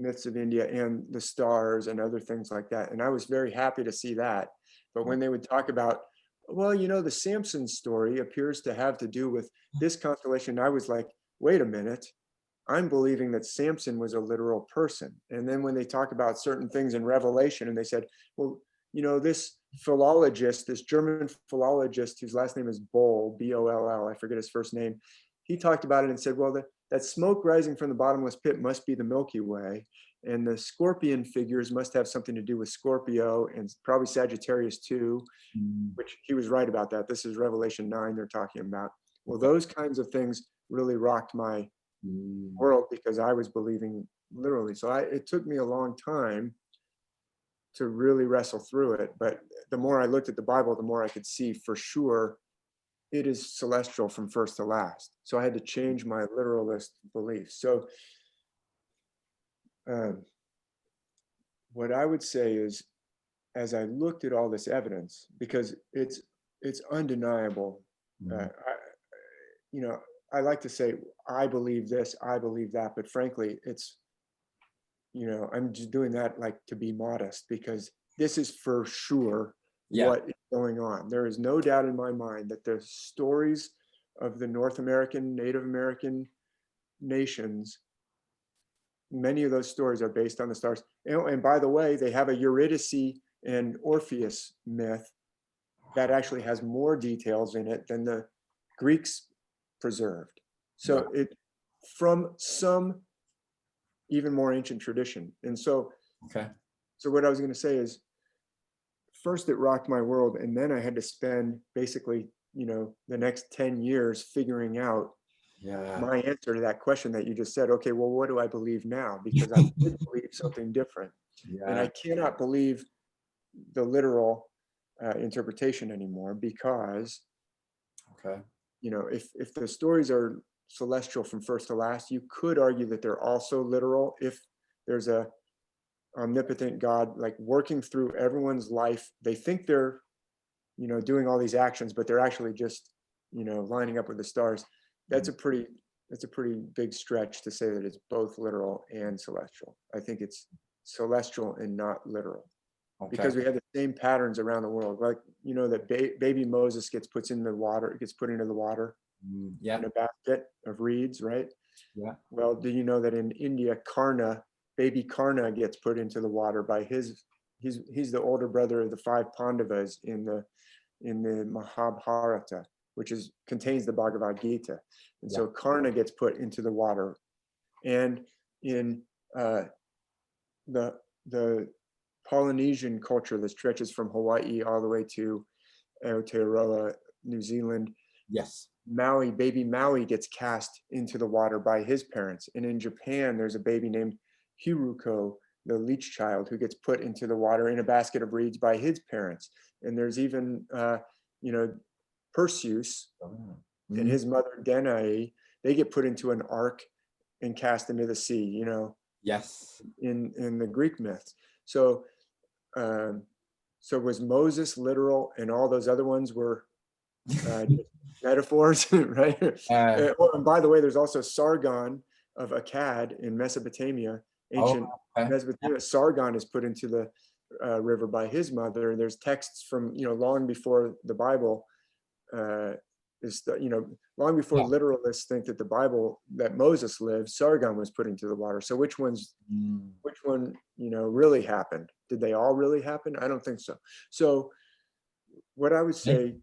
myths of India, and the stars and other things like that. And I was very happy to see that. But when they would talk about, well, the Samson story appears to have to do with this constellation, I was like, wait a minute. I'm believing that Samson was a literal person. And then when they talk about certain things in Revelation, and they said, well, this philologist, this German philologist whose last name is Boll, B-O-L-L, I forget his first name, he talked about it and said, well, that smoke rising from the bottomless pit must be the Milky Way. And the scorpion figures must have something to do with Scorpio, and probably Sagittarius too, which he was right about that. This is Revelation 9 they're talking about. Well, those kinds of things really rocked my world, because I was believing literally. So it took me a long time to really wrestle through it. But the more I looked at the Bible, the more I could see for sure it is celestial from first to last. So I had to change my literalist beliefs. So what I would say is, as I looked at all this evidence, because it's undeniable, I like to say, I believe this, I believe that, but frankly, it's, I'm just doing that like to be modest, because this is for sure what is going on. There is no doubt in my mind that the stories of the North American, Native American nations, many of those stories are based on the stars. And by the way, they have a Eurydice and Orpheus myth that actually has more details in it than the Greeks preserved. So it from some even more ancient tradition. And so, so what I was going to say is, first it rocked my world, and then I had to spend basically, the next 10 years figuring out my answer to that question that you just said. Okay, well, what do I believe now? Because I did believe something different, and I cannot believe the literal interpretation anymore, because if the stories are celestial from first to last, you could argue that they're also literal if there's a omnipotent God like working through everyone's life. They think they're doing all these actions, but they're actually just lining up with the stars. That's a pretty it's a pretty big stretch to say that it's both literal and celestial. I think it's celestial and not literal, because we have the same patterns around the world. Like, you know, that baby Moses gets put into the water in a basket of reeds, right? Yeah. Well, do you know that in India, baby Karna gets put into the water by he's the older brother of the 5 Pandavas in the Mahabharata, which contains the Bhagavad Gita. And so Karna gets put into the water. And in the Polynesian culture that stretches from Hawaii all the way to Aotearoa, New Zealand, Yes. baby Maui gets cast into the water by his parents. And in Japan, there's a baby named Hiruko, the leech child, who gets put into the water in a basket of reeds by his parents. And there's even, Perseus and his mother Danae, they get put into an ark and cast into the sea, you know. Yes. In the Greek myths. So was Moses literal and all those other ones were metaphors, right? And by the way, there's also Sargon of Akkad in Mesopotamia, ancient Mesopotamia. Sargon is put into the river by his mother. There's texts from, you know, long before the Bible long before literalists think that that Moses lived, Sargon was put into the water. So which one, you know, really happened? Did they all really happen? I don't think so. So what I would say,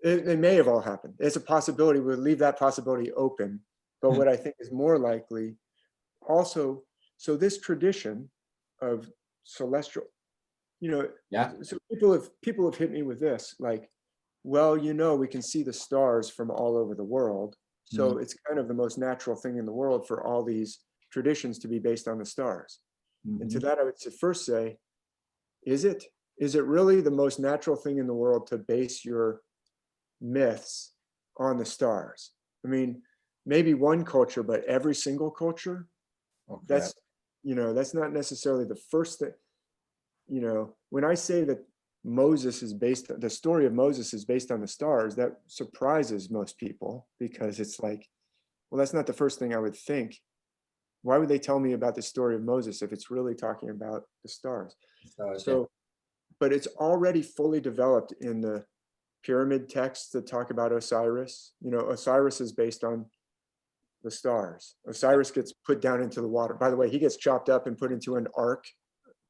it may have all happened. It's a possibility. We'll leave that possibility open. But what I think is more likely also, so this tradition of celestial, you know, so people have hit me with this, like, well, you know, we can see the stars from all over the world. So it's kind of the most natural thing in the world for all these traditions to be based on the stars. And to that, I would first say, is it really the most natural thing in the world to base your myths on the stars? I mean, maybe one culture, but every single culture, that's not necessarily the first thing. You know, when I say that the story of Moses is based on the stars, that surprises most people, because it's like, well, that's not the first thing I would think. Why would they tell me about the story of Moses if it's really talking about the stars? But it's already fully developed in the pyramid texts that talk about Osiris. You know, Osiris is based on the stars. Osiris gets put down into the water. By the way, he gets chopped up and put into an ark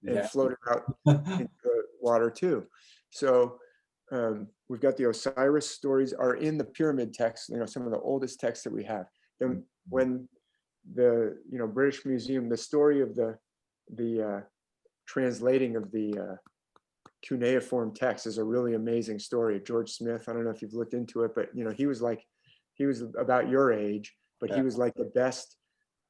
and floated out into the water too. So we've got the Osiris stories are in the pyramid texts, you know, some of the oldest texts that we have. Then when the, you know, British Museum, the story of the translating of the cuneiform text is a really amazing story. George Smith, I don't know if you've looked into it, but you know, he was about your age, but he was like the best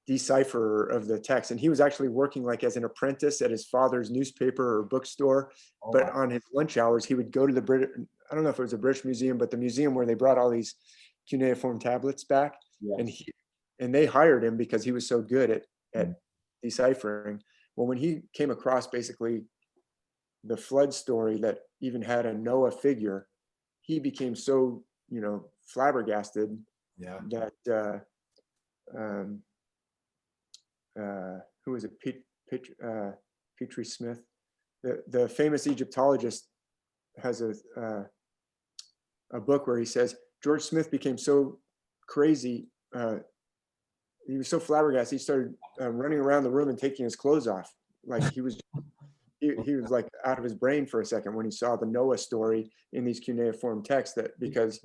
decipherer of the text. And he was actually working like as an apprentice at his father's newspaper or bookstore. But on his lunch hours, he would go to I don't know if it was the British Museum, but the museum where they brought all these cuneiform tablets back. And they hired him because he was so good at deciphering. Well, when he came across basically the flood story that even had a Noah figure, he became so, you know, flabbergasted that who was it? Petrie Smith, the famous Egyptologist, has a book where he says George Smith became so crazy, he was so flabbergasted, he started running around the room and taking his clothes off, like he was like out of his brain for a second when he saw the Noah story in these cuneiform texts. That because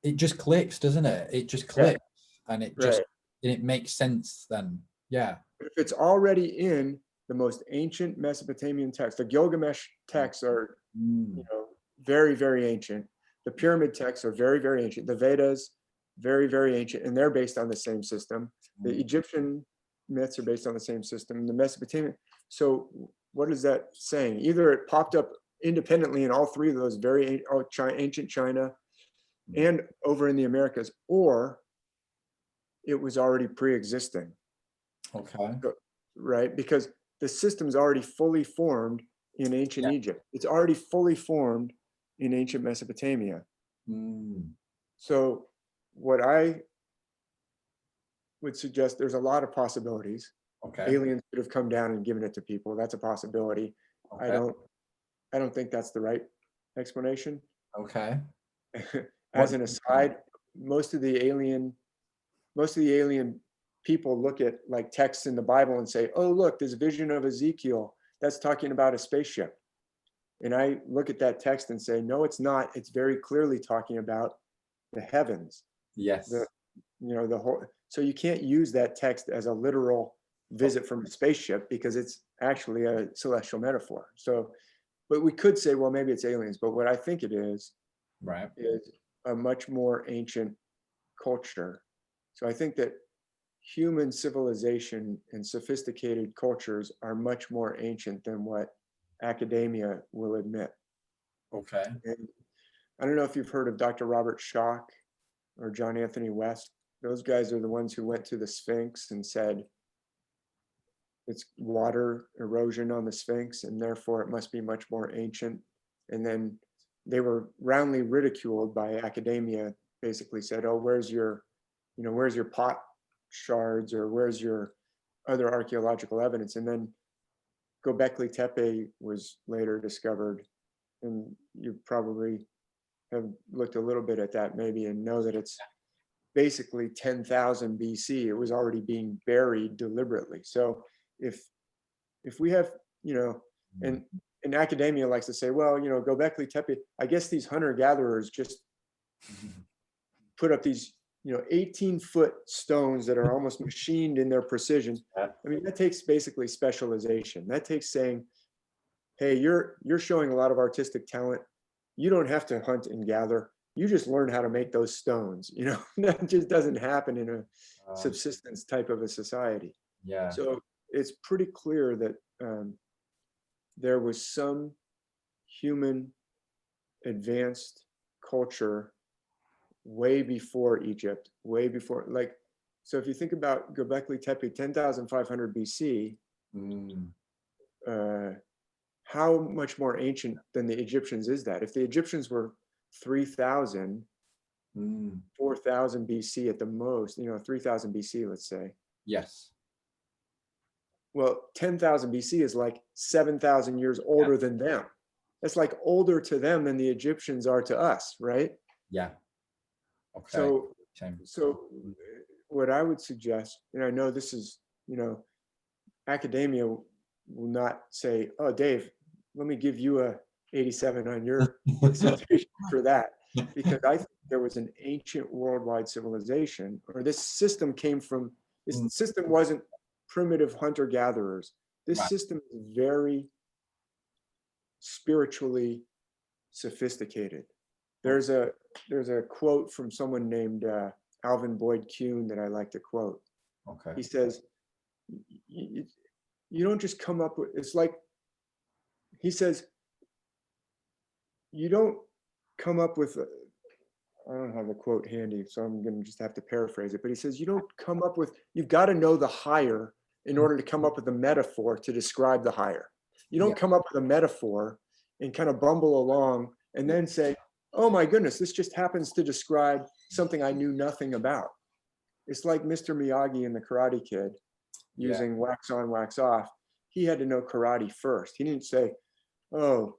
it just clicks, doesn't it? It just clicks, and it makes sense then. Yeah. If it's already in the most ancient Mesopotamian text, the Gilgamesh texts are, you know, very, very ancient. The pyramid texts are very, very ancient. The Vedas, very, very ancient, and they're based on the same system. The Egyptian myths are based on the same system. The Mesopotamian. So what is that saying? Either it popped up independently in all three of those very ancient China and over in the Americas, or it was already pre-existing. Okay. Right? Because the system's already fully formed in ancient Egypt. It's already fully formed in ancient Mesopotamia. So what I would suggest there's a lot of possibilities. Okay. Aliens could have come down and given it to people. That's a possibility. Okay. I don't think that's the right explanation. Okay. As an aside, most of the alien people look at like texts in the Bible and say, oh, look, this vision of Ezekiel, that's talking about a spaceship. And I look at that text and say, no, it's not. It's very clearly talking about the heavens. Yes. The whole, so you can't use that text as a literal visit from a spaceship because it's actually a celestial metaphor. So, but we could say, well, maybe it's aliens, but what I think it is a much more ancient culture. So I think that human civilization and sophisticated cultures are much more ancient than what academia will admit. Okay. And I don't know if you've heard of Dr. Robert Schoch or John Anthony West. Those guys are the ones who went to the Sphinx and said it's water erosion on the Sphinx and therefore it must be much more ancient. And then they were roundly ridiculed by academia, basically said, oh, where's your pot shards or where's your other archaeological evidence? And then Göbekli Tepe was later discovered, and you probably have looked a little bit at that maybe and know that it's basically 10,000 BC. It was already being buried deliberately. So if we have, and academia likes to say, well, Göbekli Tepe, I guess these hunter-gatherers just put up these 18-foot stones that are almost machined in their precision. I mean, that takes basically specialization. That takes saying, hey, you're showing a lot of artistic talent. You don't have to hunt and gather. You just learn how to make those stones. That just doesn't happen in a subsistence type of a society. Yeah. So it's pretty clear that there was some human advanced culture way before Egypt, way before, so if you think about Göbekli Tepe, 10,500 BC, how much more ancient than the Egyptians is that? If the Egyptians were 3,000, 4,000 BC at the most, 3,000 BC, let's say. Yes. Well, 10,000 BC is like 7,000 years older than them. That's like older to them than the Egyptians are to us, right? Yeah. Okay. So what I would suggest, and I know this is, academia will not say, oh, Dave, let me give you a 87 on your citation for that, because I think there was an ancient worldwide civilization, or this system system wasn't primitive hunter-gatherers. This system is very spiritually sophisticated. There's a quote from someone named Alvin Boyd Kuhn that I like to quote. Okay. He says, you don't just come up with, it's like, he says, you don't come up with, I don't have the quote handy, so I'm going to just have to paraphrase it, but he says, you don't come up with, you've got to know the higher in order to come up with a metaphor to describe the higher. You don't come up with a metaphor and kind of bumble along and then say, oh my goodness, this just happens to describe something I knew nothing about. It's like Mr. Miyagi in The Karate Kid using wax on, wax off. He had to know karate first. He didn't say, oh,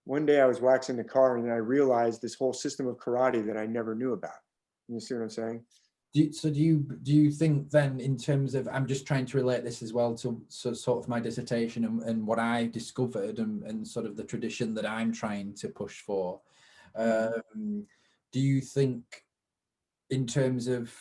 one day I was waxing the car and I realized this whole system of karate that I never knew about. You see what I'm saying? Do you think then, in terms of, I'm just trying to relate this as well to sort of my dissertation and what I discovered and sort of the tradition that I'm trying to push for. Do you think, in terms of,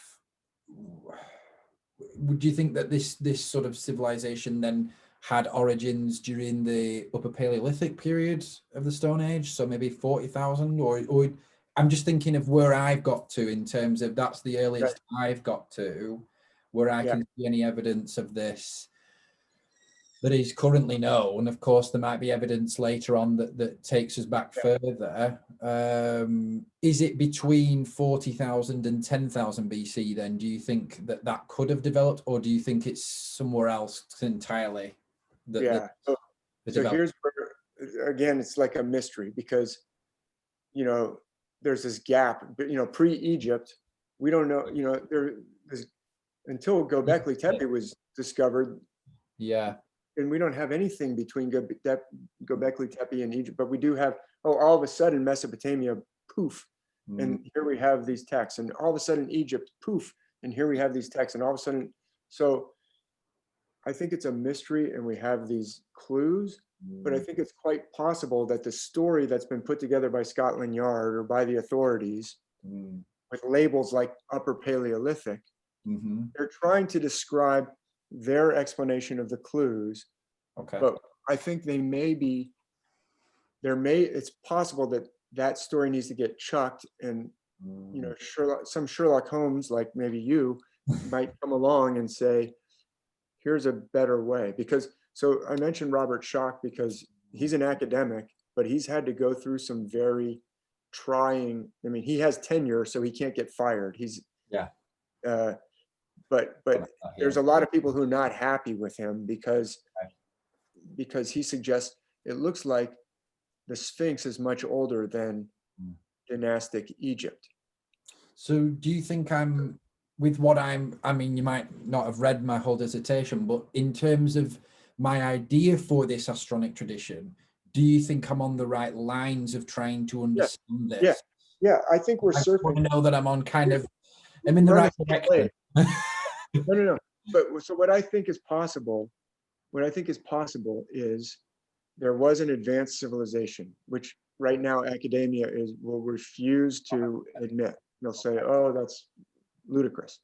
would you think that this sort of civilization then had origins during the Upper Paleolithic period of the Stone Age, so maybe 40,000, or I'm just thinking of where I've got to in terms of that's the earliest I've got to, where I can see any evidence of this that is currently known. Of course, there might be evidence later on that takes us back further. Is it between 40,000 and 10,000 BC then? Do you think that could have developed, or do you think it's somewhere else entirely? So here's where, again, it's like a mystery, because, there's this gap, but, pre-Egypt, we don't know, until Göbekli Tepe was discovered. Yeah. And we don't have anything between Göbekli Tepe and Egypt, but we do have, all of a sudden Mesopotamia, poof, and here we have these texts, and all of a sudden Egypt, poof, and here we have these texts, and all of a sudden, so I think it's a mystery, and we have these clues, but I think it's quite possible that the story that's been put together by Scotland Yard or by the authorities with labels like Upper Paleolithic, they're trying to describe their explanation of the clues. Okay. But I think it's possible that that story needs to get chucked, and some Sherlock Holmes, like maybe you, might come along and say, here's a better way. Because, so I mentioned Robert Schoch because he's an academic, but he's had to go through some very trying, I mean, he has tenure, so he can't get fired. He's, but there's a lot of people who are not happy with him because he suggests it looks like the Sphinx is much older than dynastic Egypt. So do you think I mean, you might not have read my whole dissertation, but in terms of my idea for this Astronic tradition, do you think I'm on the right lines of trying to understand this? Yeah, I think we're circling. I know that I'm in the right direction. No. But so what I think is possible is there was an advanced civilization, which right now academia will refuse to admit. They'll say, oh, that's ludicrous.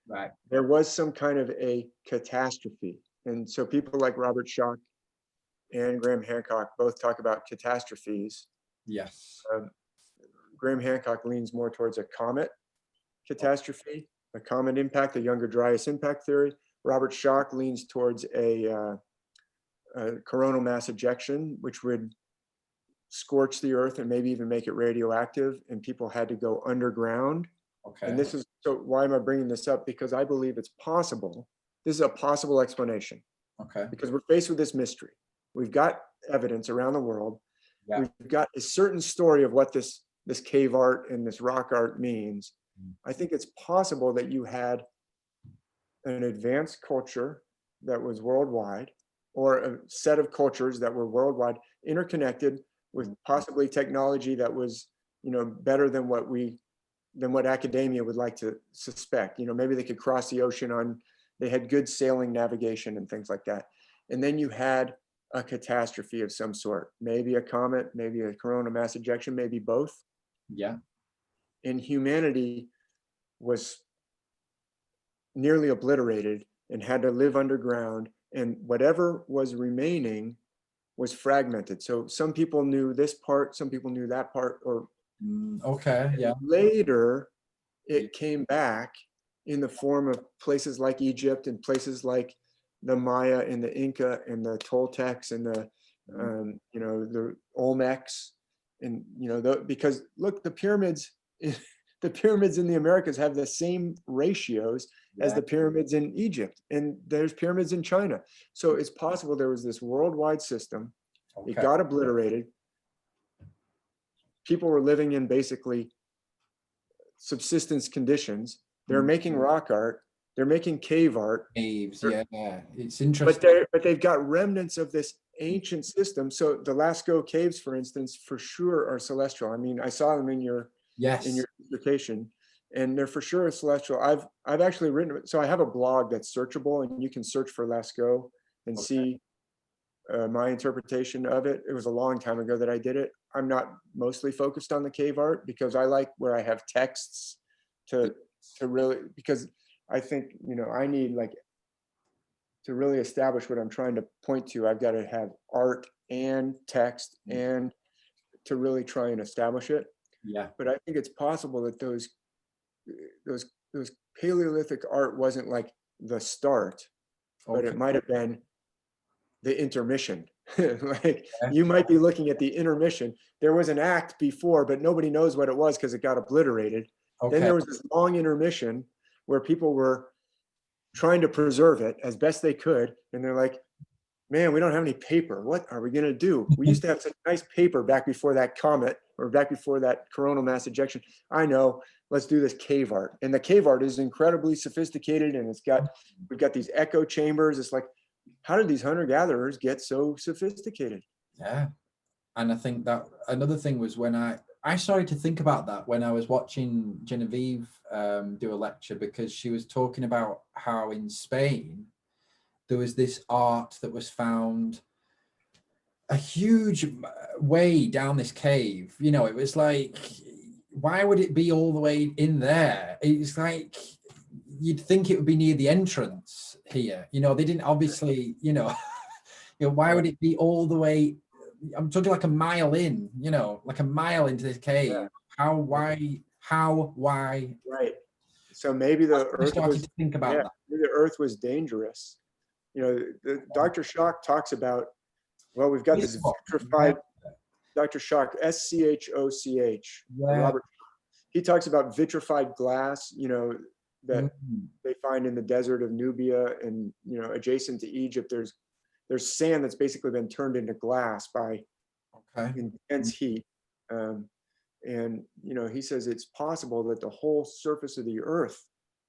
Right. There was some kind of a catastrophe. And so people like Robert Schoch and Graham Hancock both talk about catastrophes. Yes. Graham Hancock leans more towards a comet catastrophe, a comet impact, a Younger Dryas impact theory. Robert Schoch leans towards a coronal mass ejection, which would scorch the earth and maybe even make it radioactive, and people had to go underground. Okay. And this is, so why am I bringing this up? Because I believe it's possible. This is a possible explanation. Okay. Because we're faced with this mystery. We've got evidence around the world. Yeah. We've got a certain story of what this cave art and this rock art means. I think it's possible that you had an advanced culture that was worldwide, or a set of cultures that were worldwide, interconnected with possibly technology that was, better than what academia would like to suspect. Maybe they could cross the ocean they had good sailing navigation and things like that. And then you had a catastrophe of some sort, maybe a comet, maybe a coronal mass ejection, maybe both. Yeah. And humanity was nearly obliterated and had to live underground, and whatever was remaining was fragmented. So some people knew this part, some people knew that part, or okay, yeah. Later, it came back in the form of places like Egypt and places like the Maya and the Inca and the Toltecs and the Olmecs, and because look, the pyramids in the Americas have the same ratios as the pyramids in Egypt, and there's pyramids in China. So it's possible there was this worldwide system. Okay. It got obliterated. People were living in basically subsistence conditions. They're making rock art. They're making cave art. Caves, yeah. It's interesting. But they've got remnants of this ancient system. So the Lascaux caves, for instance, for sure are celestial. I mean, I saw them in your dissertation, and they're for sure celestial. I've actually written, so I have a blog that's searchable, and you can search for Lascaux and see my interpretation of it. It was a long time ago that I did it. I'm not mostly focused on the cave art because I like where I have texts to really, because I think, I need to really establish what I'm trying to point to. I've got to have art and text and to really try and establish it. Yeah. But I think it's possible that those Paleolithic art wasn't like the start, but it might have been the intermission. You might be looking at the intermission. There was an act before, but nobody knows what it was because it got obliterated. Then there was this long intermission where people were trying to preserve it as best they could. And they're like, man, we don't have any paper. What are we going to do? We used to have such nice paper back before that comet or back before that coronal mass ejection. I know, let's do this cave art. And the cave art is incredibly sophisticated, and we've got these echo chambers. It's like, how did these hunter-gatherers get so sophisticated? Yeah. And I think that another thing was when I started to think about that when I was watching Genevieve do a lecture, because she was talking about how in Spain there was this art that was found a huge way down this cave. You know, it was like, why would it be all the way in there? It's like, you'd think it would be near the entrance here. You know, they didn't obviously, you know, why would it be all the way? I'm talking like a mile in, you know, like a mile into this cave. Yeah. How, why? Right. So maybe the I Earth started was, to think about that. maybe the Earth was dangerous. You know, Dr. Schoch talks about, well, we've got this vitrified, Dr. Schoch, S-C-H-O-C-H, Yeah. Robert. He talks about vitrified glass, you know, that they find in the desert of Nubia, and, you know, adjacent to Egypt, there's sand that's basically been turned into glass by intense heat. And, you know, he says it's possible that the whole surface of the Earth,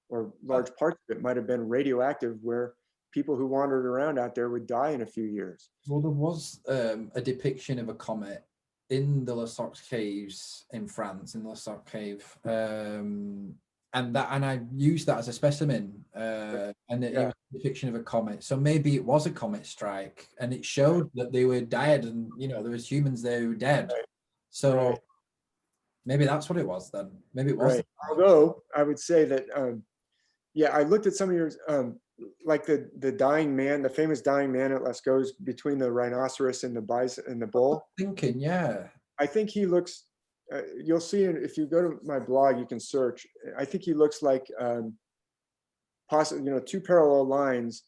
or large parts of it, might have been radioactive, where people who wandered around out there would die in a few years. Well, there was a depiction of a comet in the Le Sox caves in France, in the Le Sox cave. And I used that as a specimen, and it was a depiction of a comet. So maybe it was a comet strike, and it showed that they were dead, and, you know, there was humans there who were dead. So maybe that's what it was then. Maybe it was. Although I would say that, I looked at some of yours, like the dying man, the famous dying man at Lascaux between the rhinoceros and the bison and the bull. Thinking, yeah. I think he looks. You'll see if you go to my blog, you can search. I think he looks like, possibly, you know, two parallel lines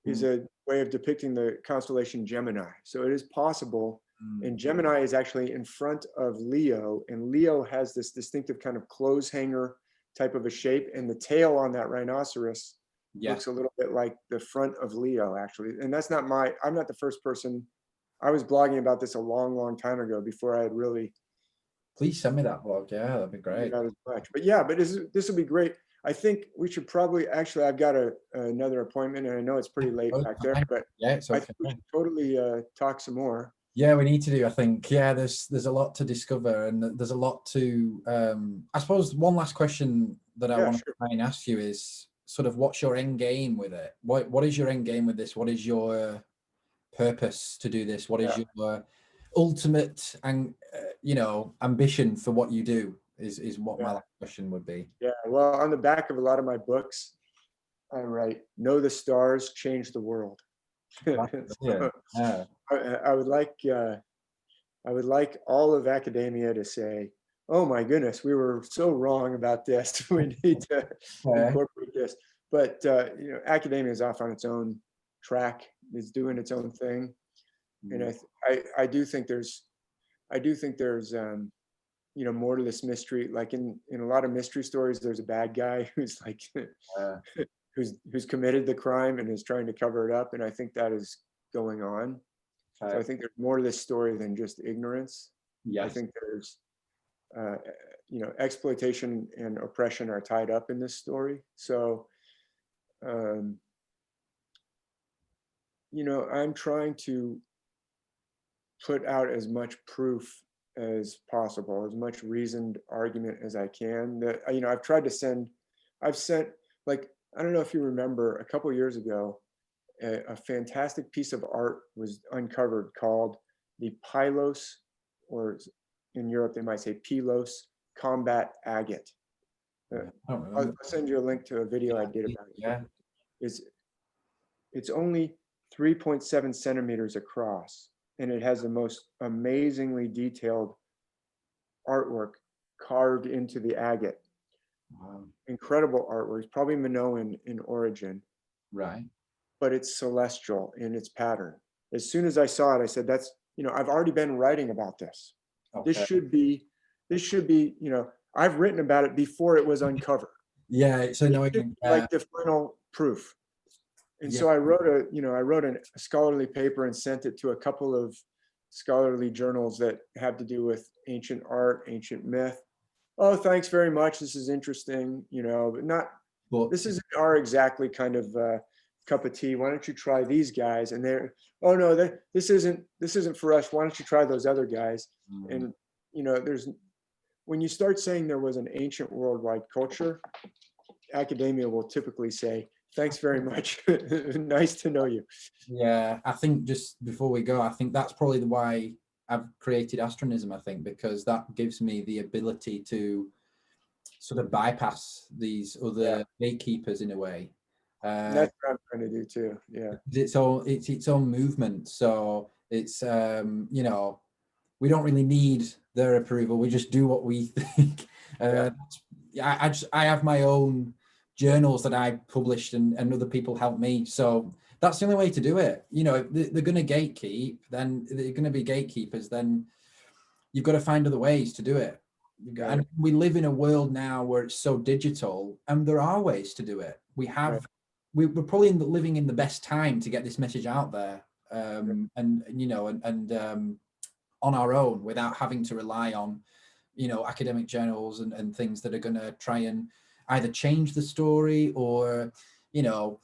is a way of depicting the constellation Gemini. So it is possible. And Gemini is actually in front of Leo, and Leo has this distinctive kind of clothes hanger type of a shape, and the tail on that rhinoceros looks a little bit like the front of Leo, actually. And that's not I'm not the first person. I was blogging about this a long, long time ago, before I had really. Please send me that blog. Yeah, that'd be great. Not as much, but this will be great. I think we should probably, actually, I've got another appointment, and I know it's pretty late back there, but it's okay. I think we should totally talk some more. Yeah, we need to do, I think. Yeah, there's a lot to discover, and there's a lot to, I suppose one last question that I want to try and ask you is sort of, what's your end game with it? What is your end game with this? What is your purpose to do this? What is your ultimate and ambition for what you do is what my last question would be. Yeah, well, on the back of a lot of my books, I write, "Know the stars, change the world." So, I would like all of academia to say, "Oh my goodness, we were so wrong about this. We need to incorporate this." But academia is off on its own track. It's doing its own thing, and I do think there's more to this mystery. Like in a lot of mystery stories, there's a bad guy who's like who's committed the crime and is trying to cover it up, and I think that is going on. So I think there's more to this story than just ignorance. I think there's exploitation and oppression are tied up in this story. So I'm trying to put out as much proof as possible, as much reasoned argument as I can. That I've sent, like, I don't know if you remember, a couple years ago, a fantastic piece of art was uncovered called the Pilos, or in Europe they might say Pilos, combat agate. I'll send you a link to a video I did about it. Yeah. It's only 3.7 centimeters across, and it has the most amazingly detailed artwork carved into the agate. Wow. Incredible artwork. It's probably Minoan in origin. Right. But it's celestial in its pattern. As soon as I saw it, I said, "That's, I've already been writing about this. Okay. This should be, I've written about it before it was uncovered." Yeah. So no, like the final proof. And so I wrote a scholarly paper and sent it to a couple of scholarly journals that have to do with ancient art, ancient myth. Oh, thanks very much. This is interesting, you know, but not, But this isn't our exactly kind of cup of tea. Why don't you try these guys? And they're, oh no, this isn't for us. Why don't you try those other guys? And you know, when you start saying there was an ancient worldwide culture, academia will typically say, thanks very much. Nice to know you. yeah, I think just before we go, I think that's probably why I've created Astronism, I think, because that gives me the ability to sort of bypass these other gatekeepers in a way. That's what I'm trying to do too. Yeah. It's its own movement. So it's, you know, we don't really need their approval. We just do what we think. I have my own journals that I published, and other people help me. So that's the only way to do it. You know, if they're going to gatekeep, then they're going to be gatekeepers. Then you've got to find other ways to do it. And we live in a world now where it's so digital, and there are ways to do it. We have, we're probably living in the best time to get this message out there, and you know, and on our own, without having to rely on, you know, academic journals and things that are going to try and either change the story or, you know,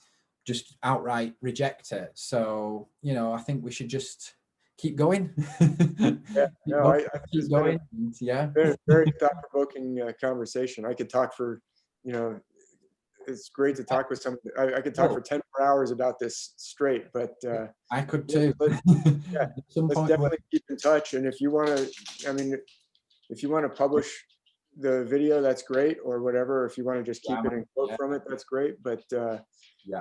just outright reject it. So, you know, I think we should just keep going. Yeah, no, I think keep it's going. very, very thought-provoking conversation. I could talk for, you know, it's great to talk with someone. I could talk for 10 more hours about this straight, but I could too. Yeah, let's definitely keep in touch. And if you want to, I mean, if you want to publish the video, that's great, or whatever. If you want to just keep it and quote from it, that's great. But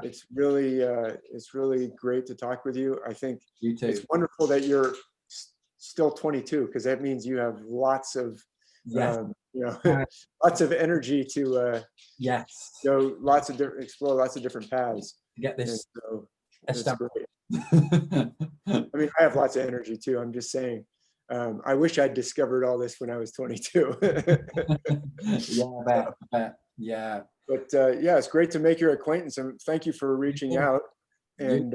it's really great to talk with you. I think you too. It's wonderful that you're still 22, because that means you have lots of you know, lots of energy to go lots of different, explore lots of different paths. Get this. So that's great. I mean, I have lots of energy too. I'm just saying. I wish I'd discovered all this when I was 22. Yeah. But yeah, it's great to make your acquaintance, and thank you for reaching out. And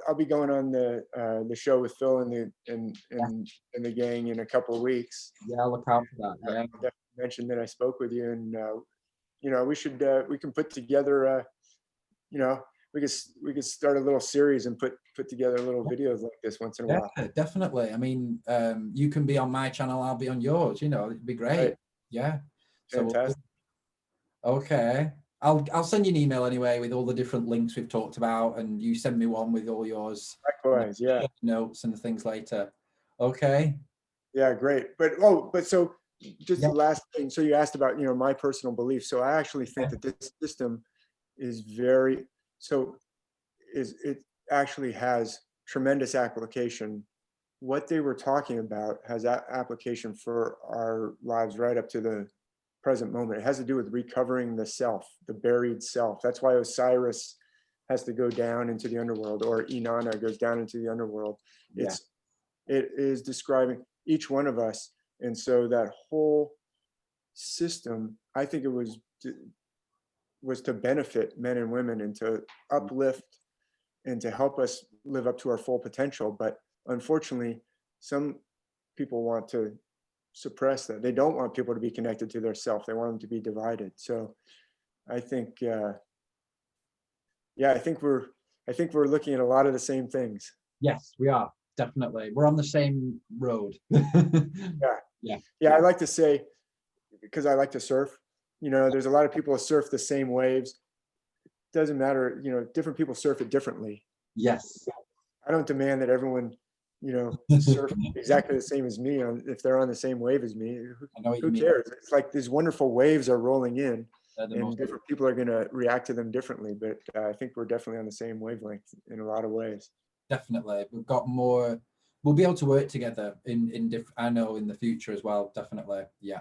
I'll be going on the show with Phil and the gang in a couple of weeks. Yeah, I'll look out for that. Yeah, I'll definitely mention that I spoke with you, and you know, we can put together you know, we could start a little series and put together little videos like this once in a while. Definitely. I mean, you can be on my channel, I'll be on yours. You know, it'd be great. Right. Yeah. So fantastic. Okay. I'll send you an email anyway with all the different links we've talked about, and you send me one with all yours. Likewise, yeah. Notes and things later. Okay. Yeah, great. But so just the last thing. So you asked about, you know, my personal beliefs. So I actually think that this system is it actually has tremendous application. What they were talking about has that application for our lives right up to the present moment. It has to do with recovering the self, the buried self. That's why Osiris has to go down into the underworld, or Inanna goes down into the underworld. It is describing each one of us. And so that whole system, I think it was to benefit men and women, and to uplift and to help us live up to our full potential. But unfortunately, some people want to suppress that. They don't want people to be connected to their self. They want them to be divided. So I think, I think we're looking at a lot of the same things. Yes, we are. Definitely. We're on the same road. Yeah, I like to say, because I like to surf, you know, there's a lot of people who surf the same waves. Doesn't matter, you know, different people surf it differently. Yes. I don't demand that everyone, you know, surf exactly the same as me if they're on the same wave as me. Who cares? It's like these wonderful waves are rolling in, and different people are going to react to them differently. But I think we're definitely on the same wavelength in a lot of ways. Definitely. We've got more, we'll be able to work together in different, I know, in the future as well. Definitely. Yeah.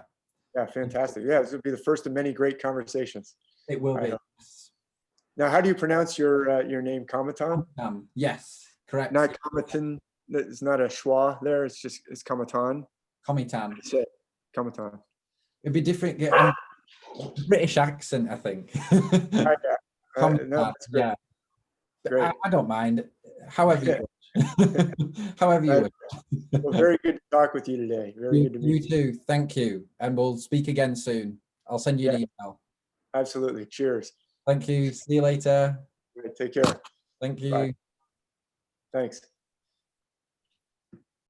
Yeah, fantastic. Yeah, this will be the first of many great conversations. It will be. Now, how do you pronounce your name? Cometan? Yes, correct. Not Cometan. It's not a schwa there. It's Cometan. Cometan. Cometan. It'd be different. British accent, I think. No, that's great. Yeah. Great. I don't mind. However you wish. However you wish. Well, very good to talk with you today. Very good to meet You too. Thank you. And we'll speak again soon. I'll send you an email. Absolutely. Cheers. Thank you. See you later. All right, take care. Thank you. Bye. Thanks.